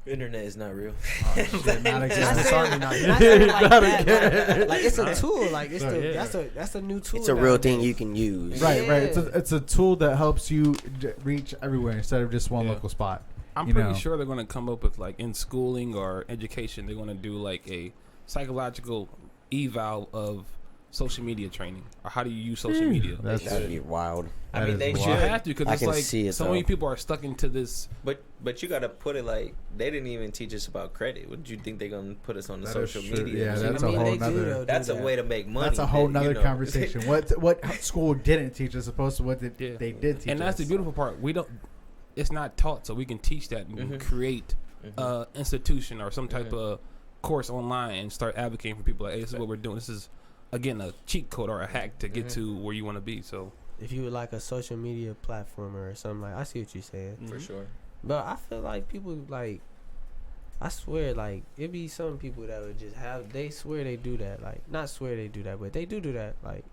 Internet is not real. Oh, shit, not again. Sorry, not Not yet. saying like Not that, again. like it's a tool. Like it's Sorry, that's a new tool. It's a real thing nowadays. you can use. Right, right. Yeah. It's a tool that helps you reach everywhere instead of just one Yeah. local spot. I'm You pretty know. sure they're going to come up with like in schooling or education, they're going to do like a psychological eval of social media training or how do you use social media. That's That'd be wild. I That mean, is they But should. you have to because I it's can like see it, so though. many people are stuck into this. But you gotta put it like they didn't even teach us about credit. What do you think they're gonna put us on the That is social true. media? Yeah, You that's know a what I whole mean? they do, nother. though. That's a that. way to make money. That's a whole that, nother you know. conversation. What school didn't teach us opposed to what Yeah. they did teach And that's us. the beautiful part. We don't. It's not taught, so we can teach that and Mhm. create Mhm. institution or some type Mhm. of course online and start advocating for people. Like, hey, this is what we're doing. This is again a cheat code or a hack to get Mhm. to where you want to be. So If you were like a social media platformer or something like, I see what you're saying. For sure. But I feel like people like, I swear like it be some people that would just have. They swear they do that. Like not swear they do that, but they do that. Like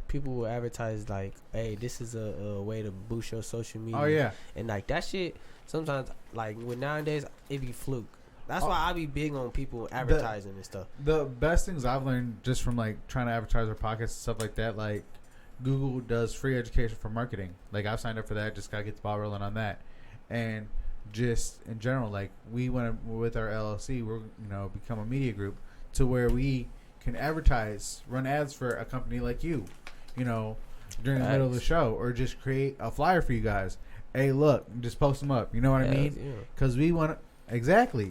people will advertise like, hey, this is a way to boost your social media. Oh yeah. And like that shit. Sometimes like with nowadays it be fluke. That's Oh. why I be big on people advertising and stuff. The best things I've learned just from like trying to advertise our podcasts and stuff like that, like Google does free education for marketing. Like I've signed up for that, just gotta get the ball rolling on that. And just in general, like we want to with our LLC, we're become a media group to where we can advertise, run ads for a company like you, during the middle of the show, or just create a flyer for you guys. Hey, look, just post them up. You know what I Yeah, mean? yeah. Because we want to exactly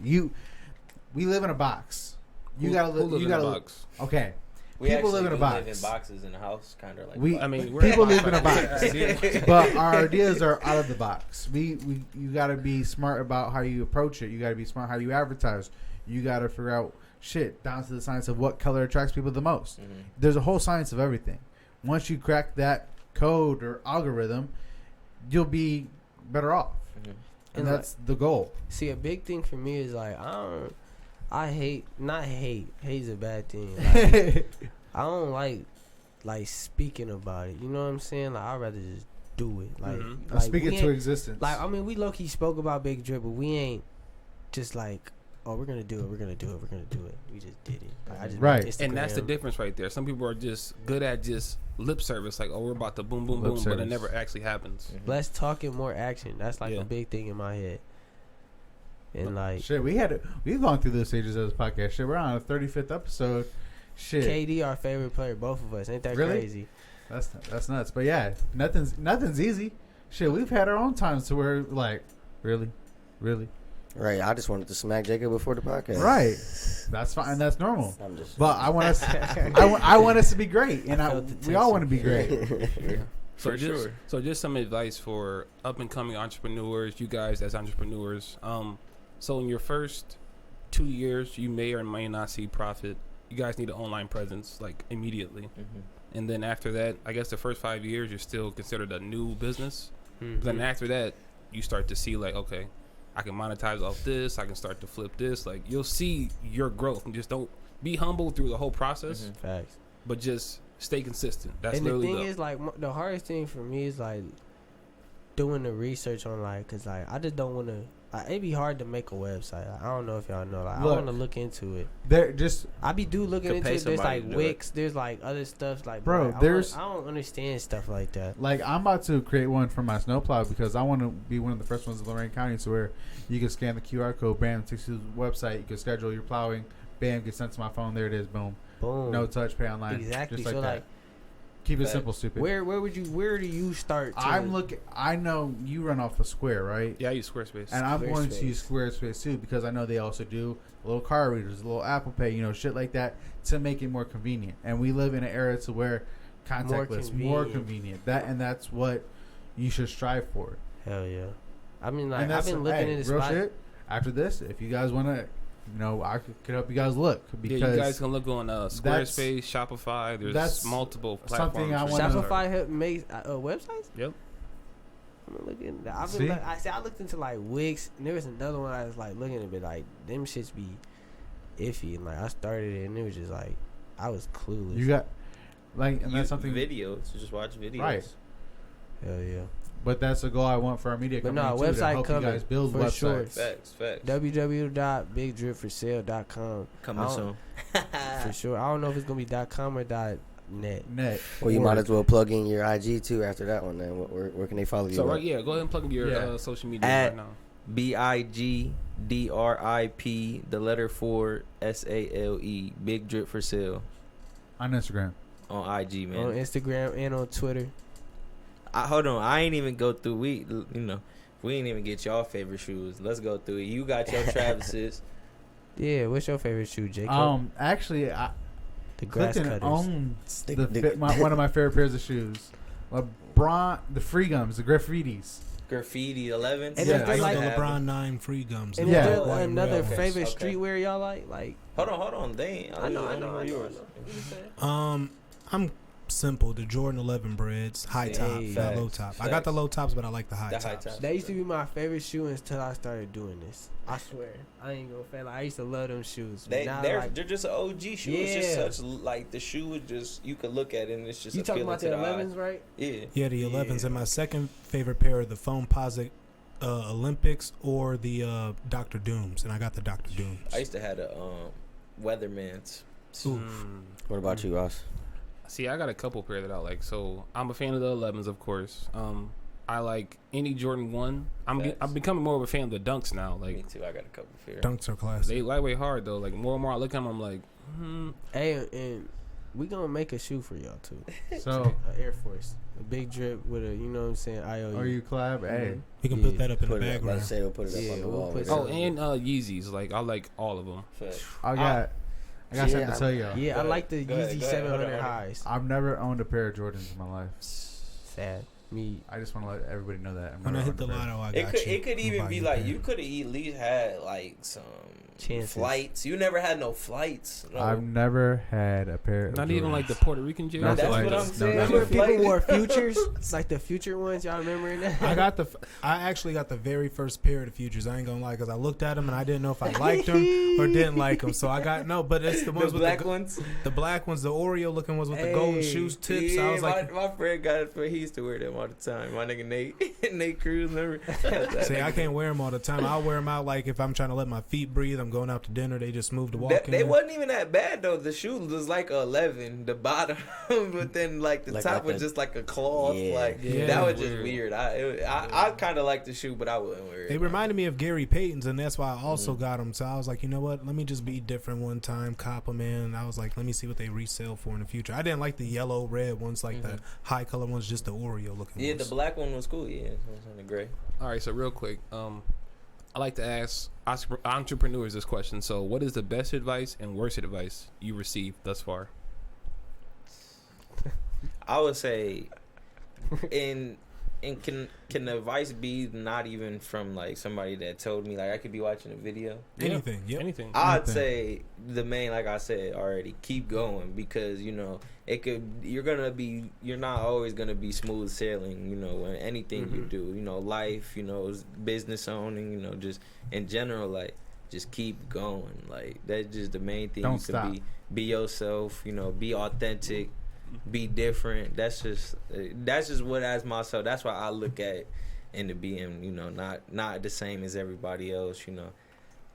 we live in a box. You gotta who live. lives You in a gotta box. Okay. We People actually live in a do box. live in boxes in the house, kind of like. We- I mean, we're People a box live in a right box. But our ideas are out of the box. You got to be smart about how you approach it. You got to be smart how you advertise. You got to figure out shit down to the science of what color attracts people the most. Mhm. There's a whole science of everything. Once you crack that code or algorithm, you'll be better off. Mhm. And that's the goal. See, a big thing for me is like hate's a bad thing. Like, I don't like speaking about it. You know what I'm saying? Like I'd rather just do it. Like, Mhm. Speak we it to ain't- existence. Like I mean, we low key spoke about Big Drip, but we ain't just like, oh, we're gonna do it. We just did it. Like, I just Right. Instagram. And that's the difference right there. Some people are just good at just lip service, like, oh, we're about to boom, boom, boom, but it never actually happens. Less talking, more action. That's like a big thing in my head. And like shit, we've gone through those stages of this podcast. Shit, we're on a 35th episode. Shit, KD, our favorite player, both of us. Ain't that crazy? That's nuts. But yeah, nothing's easy. Shit, we've had our own times to where like, really. Right, I just wanted to smack Jacob before the podcast. Right, that's fine. That's normal. I'm just. But I want us, I want us to be great, and we all want to be great. So just some advice for up and coming entrepreneurs, you guys as entrepreneurs. So in your first 2 years, you may or may not see profit. You guys need an online presence like immediately, and then after that, I guess the first 5 years, you're still considered a new business. Then after that, you start to see like, okay, I can monetize off this. I can start to flip this. Like, you'll see your growth, and just don't be humble through the whole process. Facts. But just stay consistent. That's and the literally thing is, like, the hardest thing for me is like doing the research on, like, cause like I just don't want to. Like, it'd be hard to make a website. Like, I don't know if y'all know. Like, I want to look into it. I be looking into it. There's like Wix. There's like other stuff. Like, bro, I don't understand stuff like that. Like, I'm about to create one for my snowplow because I want to be one of the first ones in Lorain County to where you can scan the QR code, bam, takes you to the website. You can schedule your plowing, bam, gets sent to my phone. There it is, boom. Boom. No touch, pay online. Exactly. Just like so that. like, keep it simple, stupid. Where do you start? I know you run off of Square, right? Yeah, I use Squarespace. And I'm going to use Squarespace too because I know they also do little card readers, little Apple Pay, shit like that to make it more convenient. And we live in an era to where contactless, more convenient. That's what you should strive for. Hell yeah. I mean, like, I've been looking at this real shit. After this, if you guys want to, I could help you guys look. Because you guys can look on Squarespace, Shopify. There's multiple platforms. Something I want. Shopify makes websites. Yep. I'm looking. I looked into like Wix, and there was another one I was like looking at, but like them shits be iffy, and like I started it, and it was just like I was clueless. You got like, and that's something. Videos. Just watch videos. Right. Hell yeah. But that's a goal I want for our media company too, website to help coming, you guys build for websites. Sure. Facts. www.bigdripforsale.com. Coming soon. For sure. I don't know if it's gonna be .com or .net. Well, you might as well plug in your IG too after that one. Then where can they follow you? So go ahead and plug in your social media at right now. BIGDRIP, the letter 4 SALE, Big Drip for Sale. On Instagram. On IG, man. On Instagram and on Twitter. Hold on, I ain't even go through. We ain't even get y'all favorite shoes. Let's go through it. You got your Travis's. Yeah, what's your favorite shoe, Jacob? Actually, the grass cutters. owns one of my favorite pairs of shoes. LeBron, the free gums, the graffitis. Graffiti 11s. And I got the LeBron 9 free gums. And is there another favorite streetwear y'all like? Hold on. I know yours. I'm simple. The Jordan 11 breads, high top, not low top. I got the low tops, but I like the high tops. That used to be my favorite shoe until I started doing this. I swear, I ain't gonna fail. I used to love them shoes. They're just an OG shoe. Yeah. It's just such like the shoe is just you could look at it and it's just. You talking about the 11s, right? Yeah. Yeah, the 11s. And my second favorite pair are the Foamposite Olympics or the Dr. Dooms, and I got the Dr. Dooms. I used to have a Weatherman's. What about you, Ross? See, I got a couple pair that I like. So I'm a fan of the 11s, of course. I like any Jordan 1. I'm becoming more of a fan of the Dunks now. Like, me too. I got a couple pairs. Dunks are classic. They lightweight hard though. Like more and more I look at them, I'm like, Hey, and we gonna make a shoe for y'all too. So Air Force, a big drip with a, you know what I'm saying, IOU. Are you collab? Hey, we can put that up in the background. We'll put it up on the wall. and Yeezys. Like I like all of them. I got something to tell y'all. Yeah, I like the Yeezy 700 highs. I've never owned a pair of Jordans in my life. Sad. Me. I just want to let everybody know that. When I hit the lotto, I got you. It could even be like you could have at least had like some chances. Flights. You never had no flights. No. I've never had a pair. Not of even Jordans. like the Puerto Rican J's. That's what I'm saying. Remember people wore Futures, like the Future ones. Y'all remember that? I actually got the very first pair of the Futures. I ain't gonna lie, because I looked at them and I didn't know if I liked them or didn't like them. So I got but it's the ones the with black ones. The black ones, the Oreo looking ones with the golden shoes tips. Yeah, I was like, my friend got it for. He used to wear them all the time. My nigga Nate Cruz, remember? See, I can't wear them all the time. I'll wear them out like if I'm trying to let my feet breathe. I'm I'm going out to dinner. They just moved to walk in. They wasn't even that bad though. The shoe was like 11, the bottom, but then like the top was just like a cloth. That was just weird. I kind of like the shoe, but I wouldn't wear it. They reminded me of Gary Payton's, and that's why I also got them. So I was like, you know what? Let me just be different one time, cop them in. And I was like, let me see what they resell for in the future. I didn't like the yellow, red ones, like the high color ones, just the Oreo looking ones. The black one was cool. Yeah, it was in the gray. All right, so real quick, I like to ask entrepreneurs this question. So, what is the best advice and worst advice you received thus far? I would say, can the advice be not even from like somebody that told me? Like I could be watching a video. Anything, anything. I'd say the main, like I said already, keep going, because you're not always gonna be smooth sailing. In anything you do, life, business owning, just in general, like just keep going. Like that's just the main thing. Don't stop. Be yourself. Be authentic. Be different. That's just what as myself. That's why I look at it into being, not the same as everybody else.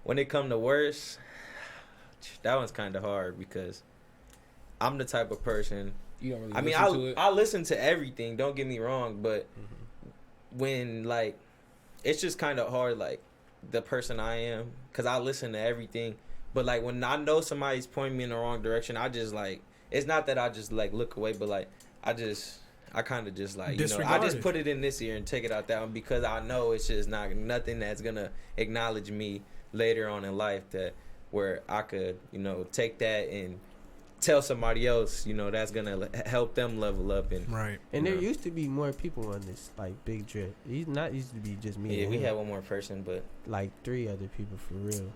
When it come to worse, that one's kind of hard because I'm the type of person. You don't really listen to it? I listen to everything. Don't get me wrong, but when like, it's just kind of hard. Like the person I am, because I listen to everything. But like when I know somebody's pointing me in the wrong direction, I just like. It's not that I just like look away, but like I kind of just like I just put it in this ear and take it out that one, because I know it's just nothing that's gonna acknowledge me later on in life, that where I could take that and tell somebody else that's gonna help them level up and there used to be more people on this like big drip. He's not used to be just me. Yeah, we had one more person, but like 3 other people for real.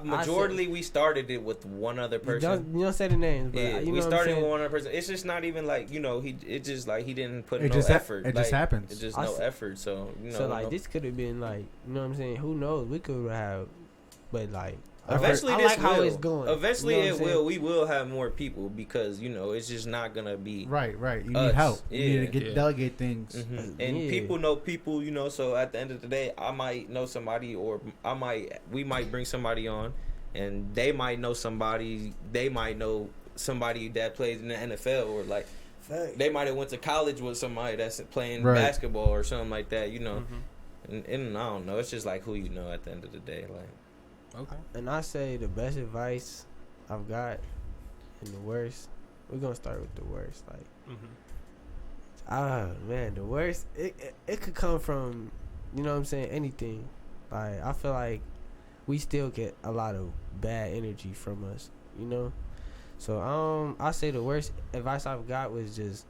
Majorly, we started it with one other person. You don't say the names, but we started with one other person. It's just not even like he didn't put no effort. It just happens. It's just no effort. So so like this could have been like what I'm saying. Who knows? We could have, but like. Eventually, I like how it's going. Eventually, it will. We will have more people, because it's just not gonna be right. You need help. You need to delegate things, and people know people. So at the end of the day, I might know somebody, or we might bring somebody on, and they might know somebody. They might know somebody that plays in the NFL, or like they might have went to college with somebody that's playing basketball or something like that. And I don't know. It's just like who you know at the end of the day, like. Okay. And I say the best advice I've got and the worst. We're gonna start with the worst. Like, man, the worst. It could come from, anything. Like I feel like we still get a lot of bad energy from us. So I say the worst advice I've got was just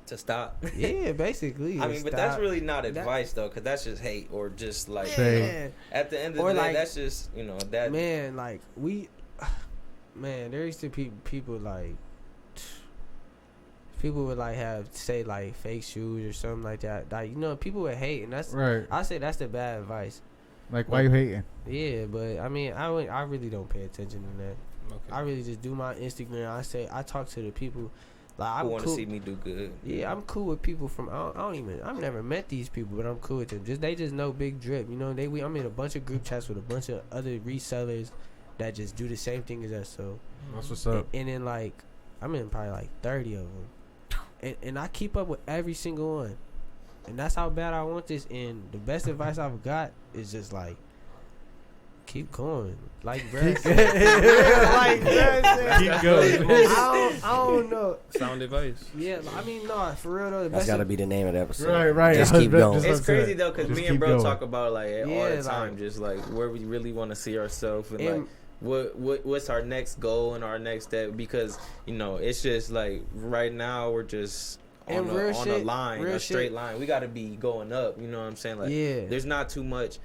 to stop. Yeah, basically. I mean, but that's really not advice though, because that's just hate, or just like at the end of the day, that's just that. Man, like there used to be people like would like say like fake shoes or something like that. Like people would hate, and that's right. I say that's the bad advice. Like, why you hating? Yeah, but I mean, I really don't pay attention to that. Okay. I really just do my Instagram. I talk to the people. Like, who want to see me do good. Yeah, I'm cool with people from I've never met these people, but I'm cool with them. They just know Big Drip. I'm in a bunch of group chats with a bunch of other resellers that just do the same thing as us. So that's what's up. And then like I'm in probably like 30 of them, and I keep up with every single one, and that's how bad I want this. And the best advice I've got is just like, keep going, like bro. Like bro, keep going. I don't know. Sound advice. Yeah, I mean, no, for real though. That's gotta be the name of the episode. Right. Just keep going. It's crazy though, because me and bro going. talk about like all the time, just like where we really want to see ourselves, and like what's our next goal and our next step, because it's just like right now we're just on a line, a straight line. We got to be going up. You know what I'm saying? Like, there's not too much.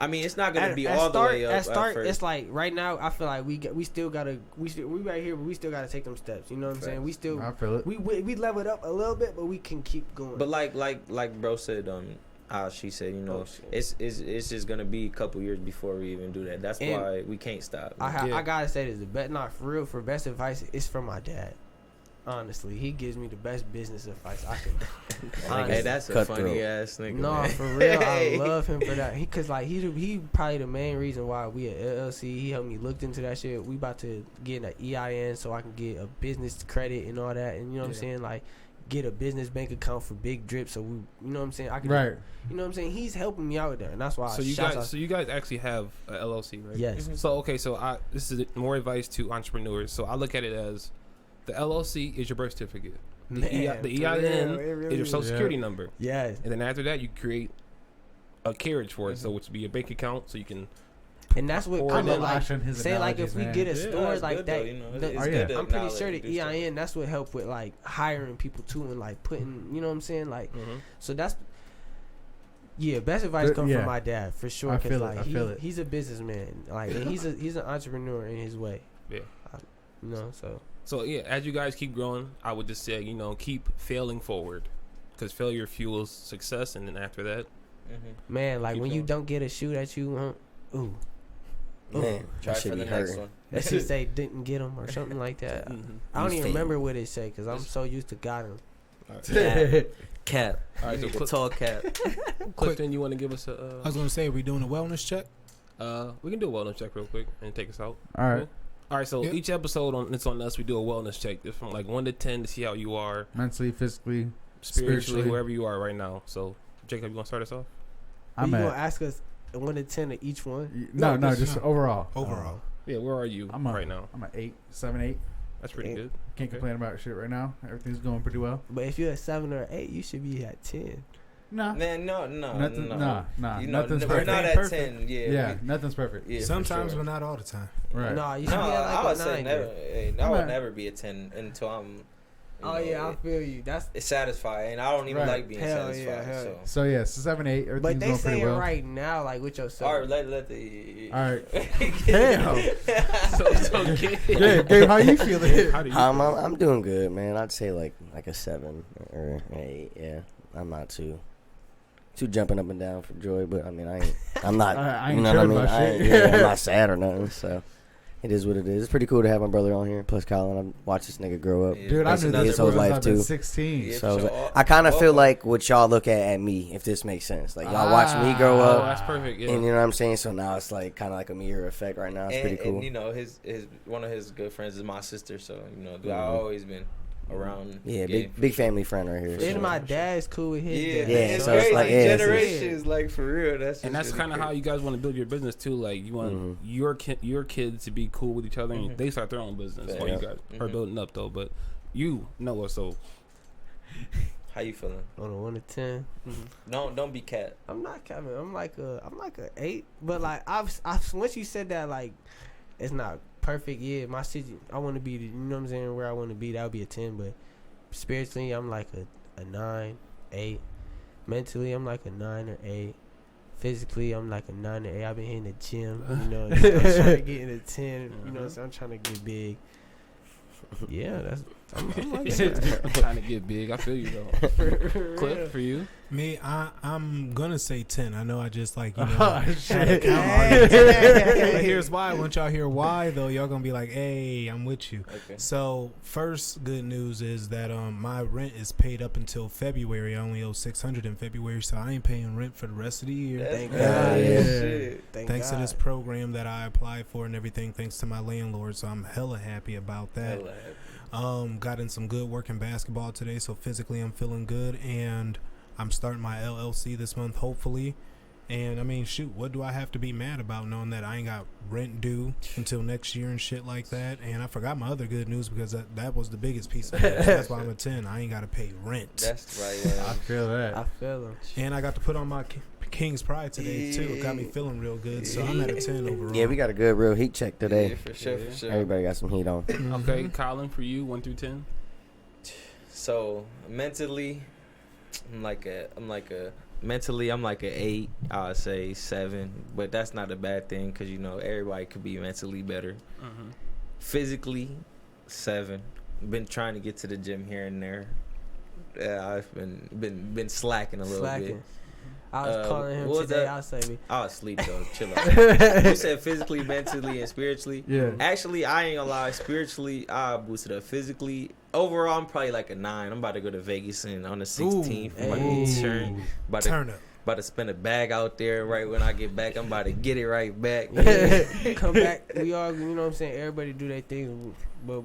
I mean, it's not gonna be all the way up. At start, it's like right now. I feel like we right here, but we still gotta take them steps. You know what I'm saying? We still, I feel it. We leveled up a little bit, but we can keep going. But like bro said, she said, it's just gonna be a couple years before we even do that. That's why we can't stop. I gotta say this, but not for real. For best advice, it's from my dad. Honestly, he gives me the best business advice I can. Hey, that's a funny ass nigga. No, man. for real, I love him for that. Cause like he probably the main reason why we at LLC. He helped me look into that shit. We about to get an EIN so I can get a business credit and all that. And you know what I'm saying, like get a business bank account for Big Drip. So we, you know what I'm saying, I can. Right. You know what I'm saying. He's helping me out with that, and that's why. So you guys actually have a LLC, right? Yes. Mm-hmm. So this is more advice to entrepreneurs. So I look at it as the LLC is your birth certificate. The EIN is your social security number. Yes. And then after that, you create a carriage for it, so which would be a bank account, so you can. And that's what I mean, like say like if we get a store like that, I'm pretty sure the EIN that's what helped with like hiring people too and like putting, you know what I'm saying, like so that's best advice comes from my dad for sure. I feel like it. He's a businessman, like and he's an entrepreneur in his way. Yeah. You know, So yeah, as you guys keep growing, I would just say, keep failing forward, because failure fuels success, and then after that, man, like when you don't get a shoe that you want, man, try for the next one. That should say didn't get him or something like that. I don't even remember what it say because I'm so used to got him. Cap. All right, so tall cap. Clifton, you want to give us a? I was gonna say, are we doing a wellness check? We can do a wellness check real quick and take us out. All right. Cool? All right, so each episode it's on us. We do a wellness check from like 1 to 10 to see how you are mentally, physically, spiritually, wherever you are right now. So, Jacob, you want to start us off? You gonna ask us 1 to 10 to each one? No, just overall. Overall. Yeah, where are you right now? I'm at 8, 7, 8. That's pretty good. Can't complain about shit right now. Everything's going pretty well. But if you're at 7 or 8, you should be at 10. No. Man, no. Nothing's we're perfect. not at 10. Yeah, nothing's perfect. Yeah, sometimes, but not all the time. Right. No, you should be at like a 9. I would never be a 10 until I'm. I feel you. It's satisfying, and I don't even like being satisfied. So 7, 8. Everything's but they going pretty well. right now, like with yourself. All right, let the. All right. Damn. So Gabe, how you feeling? I'm doing good, man. I'd say like a 7 or 8. Yeah, I'm not too jumping up and down for joy, but I mean I'm not. I you ain't know what I mean? I'm not sad or nothing. So. It is what it is. It's pretty cool to have my brother on here. Plus, Colin, I watched this nigga grow up. Dude, I knew his whole life too. 16. So I kind of feel like what y'all look at me, if this makes sense. Like y'all watch me grow up. That's perfect. Yeah. And you know what I'm saying. So now it's like kind of like a mirror effect right now. It's pretty cool. And his one of his good friends is my sister. So I've always been around. Yeah, big family friend right here. And my dad's cool with his dad. Yeah, so it's like generations, like for real. That's kind of how you guys want to build your business too. Like you want your kids to be cool with each other, and they start their own business while you guys are building up though. But Noah, so how you feeling? On a 1 to 10. Don't be cat. I'm not capping. I'm like a 8. But like I've once you said that, like it's not perfect. Yeah, my city. I want to be. You know what I'm saying? Where I want to be, that would be a 10. But spiritually, I'm like a 9, 8. Mentally, I'm like a 9 or 8. Physically, I'm like a 9 or 8. I've been hitting the gym. You know, I'm trying to get in the 10. You know, so I'm trying to get big. Yeah, I'm like I'm trying to get big. I feel you though. Clip for you. Me, I'm gonna say 10. I know I just like shit. But here's why. Once y'all hear why though, y'all gonna be like, hey, I'm with you. Okay. So first good news is that my rent is paid up until February. I only owe $600 in February, so I ain't paying rent for the rest of the year. Thank God. Thanks to this program that I applied for and everything, thanks to my landlord, so I'm hella happy about that. Got in some good work in basketball today, so physically I'm feeling good, and I'm starting my LLC this month, hopefully. And I mean, shoot, what do I have to be mad about knowing that I ain't got rent due until next year and shit like that? And I forgot my other good news because that was the biggest piece of it. That's why I'm a 10. I ain't got to pay rent. That's right. I feel that. I feel them. And I got to put on my King's Pride today too. It got me feeling real good, so I'm at a 10 overall. Yeah, we got a good real heat check today. Yeah, for sure. Everybody got some heat on. Okay, Colin, for you, 1 through 10. So mentally, I'm like a mentally I'm like an 8. I would say 7, but that's not a bad thing because everybody could be mentally better. Physically, 7. Been trying to get to the gym here and there. I've been slacking a little bit. I was calling him what was today. that? I'll say me. I was asleep though. Chill out. You said physically, mentally, and spiritually. Yeah. Actually, I ain't gonna lie. Spiritually, I boosted up. Physically, overall, I'm probably like a 9. I'm about to go to Vegas and on the 16th. I'm about to Turn up. About to spend a bag out there right when I get back. I'm about to get it right back. Come back. We all, you know what I'm saying? Everybody do their thing, but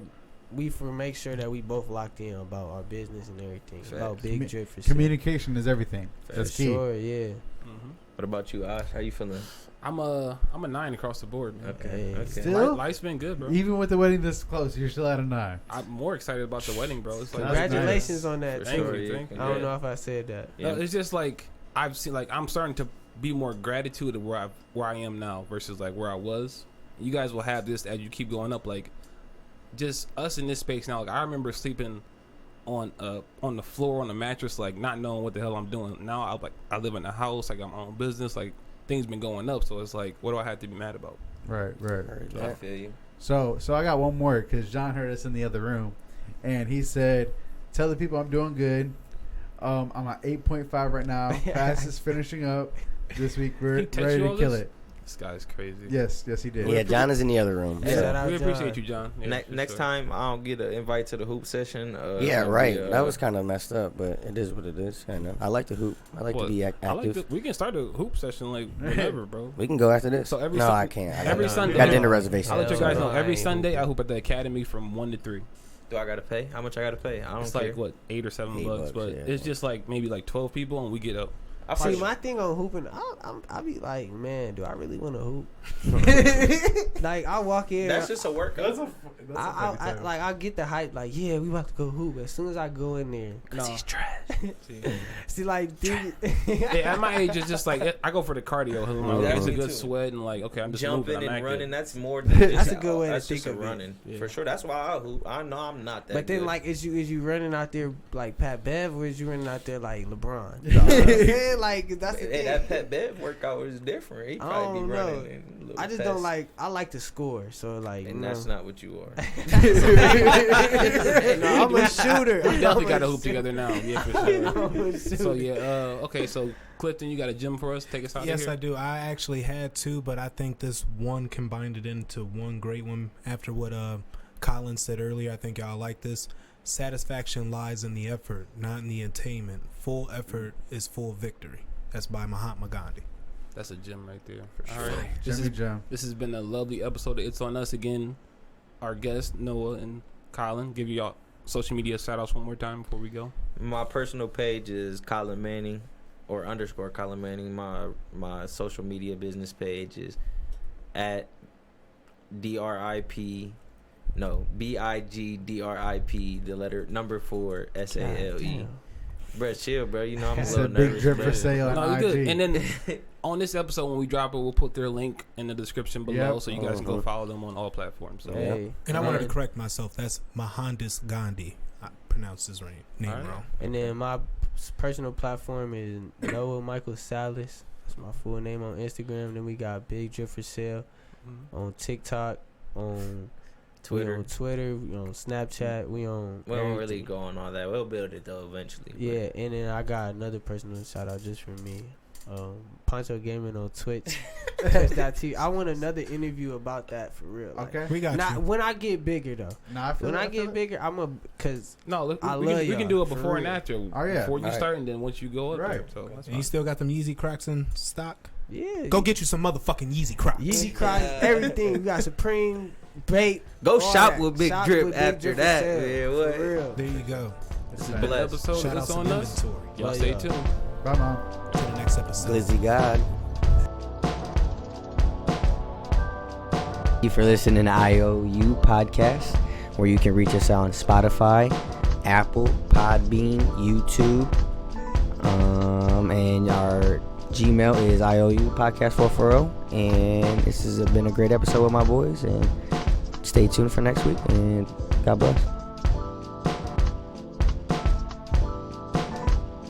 we make sure that we both locked in about our business and everything. Facts. About Big Drip for Communication is everything. That's key. sure, yeah. Mm-hmm. What about you, Ash? How you feeling? I'm a 9 across the board, man. Okay. Okay. Still? Life's been good, bro. Even with the wedding this close, you're still at a 9. I'm more excited about the wedding, bro. It's like Congratulations on that. Thank too. you, thank you. I don't know if I said that. Yeah. No, it's just like I've seen, like I'm starting to be more gratitude of where I am now versus like where I was. You guys will have this as you keep going up, like just us in this space now. Like I remember sleeping on the floor on the mattress, like not knowing what the hell I'm doing. Now I live in a house, I got my own business, like things been going up. So it's like, what do I have to be mad about? Right. I feel you. So I got one more because John heard us in the other room, and he said, "Tell the people I'm doing good. I'm at 8.5 right now. Fast is finishing up this week. We're He text ready you to all kill this? it." This guy's crazy. Yes, he did. Yeah, John is in the other room. Hey, shout out we John. appreciate you, John. Yeah, for Next sure. time I don't get an invite to the hoop session. Yeah, it'll right. be, That was kind of messed up, but it is what it is. I know. I like to hoop. I like to be active. I like we can start a hoop session like whenever, bro. We can go after this. So every no, Sun- I can't. every I Sunday- got dinner reservation. I'll let you guys know. I Every ain't Sunday I hoop at the academy from 1 to 3. Do I gotta pay? How much I gotta pay? I don't It's care. like what, $8 or $7 $8, bucks, but yeah. it's just like maybe like 12 people and we get up. I See, probably- my thing on hooping, I be like, man, do I really want to hoop? Like, I walk in. That's just a workout. I get the hype, like, yeah, we about to go hoop. As soon as I go in there, No. He's trash. see, like, dude, Yeah, at my age, it's just like I go for the cardio. I'm like, okay, it's a Me good too. sweat and like, okay, I'm just Jumping moving. I'm and active. running, that's more than just That's a good way to that's think just a of it. running. Yeah. For sure. That's why I hoop. I know I'm not that but then, good. like, is you running out there like Pat Bev, or is you running out there like LeBron? You know what I'm saying? Like, that's the hey, thing. that Pat Bev workout is different. He I probably don't be know. running in a little I just fast. don't like. I like to score, so like, And you that's know. not what you are. No, I'm a shooter. We definitely I'm got to a hoop together now. Yeah, for I'm sure. a shooter. So yeah, okay. So Clifton, you got a gym for us? Take us out Yes, of here. I do. I actually had 2, but I think this one combined it into one great one. After what Collin said earlier, I think y'all like this. Satisfaction lies in the effort, not in the attainment. Full effort is full victory. That's by Mahatma Gandhi. That's a gym right there. For All sure. right. Jim. This has been a lovely episode of It's On Us again. Our guests, Noah and Collin. Give you all social media shout outs one more time before we go. My personal page is Collin Manning or _ Collin Manning. My social media business page is at BIGDRIP, the letter number 4 SALE. Bro, chill, bro. You know I'm a It's little a big nervous. drip bro. for sale on No, you good. IG. And then on this episode, when we drop it, we'll put their link in the description below, Yep. so you guys can go follow them on all platforms. So Hey, And I wanted to and- correct myself. That's Mohandas Gandhi. I pronounced his name All right. wrong. And then my personal platform is Noah Michael Salas. That's my full name on Instagram. Then we got Big Drip for Sale on TikTok, on Twitter. we on Twitter, we on Snapchat, we on. We don't really everything. go on all that. We'll build it though eventually. but- Yeah, and then I got another personal shout out just for me. Poncho Gaming on Twitch. Twitch.tv. I want another interview about that for real. Like, Okay. We got not you. when I get bigger though. Nah, I feel When it, I feel get it. bigger, no, look, I we love can y'all, do it for before and real. after. Oh, yeah. Before you Right. start, and then once you go up there. Right. So that's And you fine. still got them Yeezy Crocs in stock? yeah. Go get you some motherfucking Yeezy Crocs. Yeezy Crocs, everything. We got Supreme, bait. Go all shop that. with Big Shop Drip with Big after Drip for that. sale, Man, for what? real. There you go. This has Bless. been an episode Shout of out It's some On Us. inventory. Y'all Love stay y'all. tuned. Bye, Mom. To the next episode. Glizzy God. Thank you for listening to IOU Podcast, where you can reach us on Spotify, Apple, Podbean, YouTube, and our Gmail is IOUpodcast440. And this has been a great episode with my boys, and stay tuned for next week, and God bless.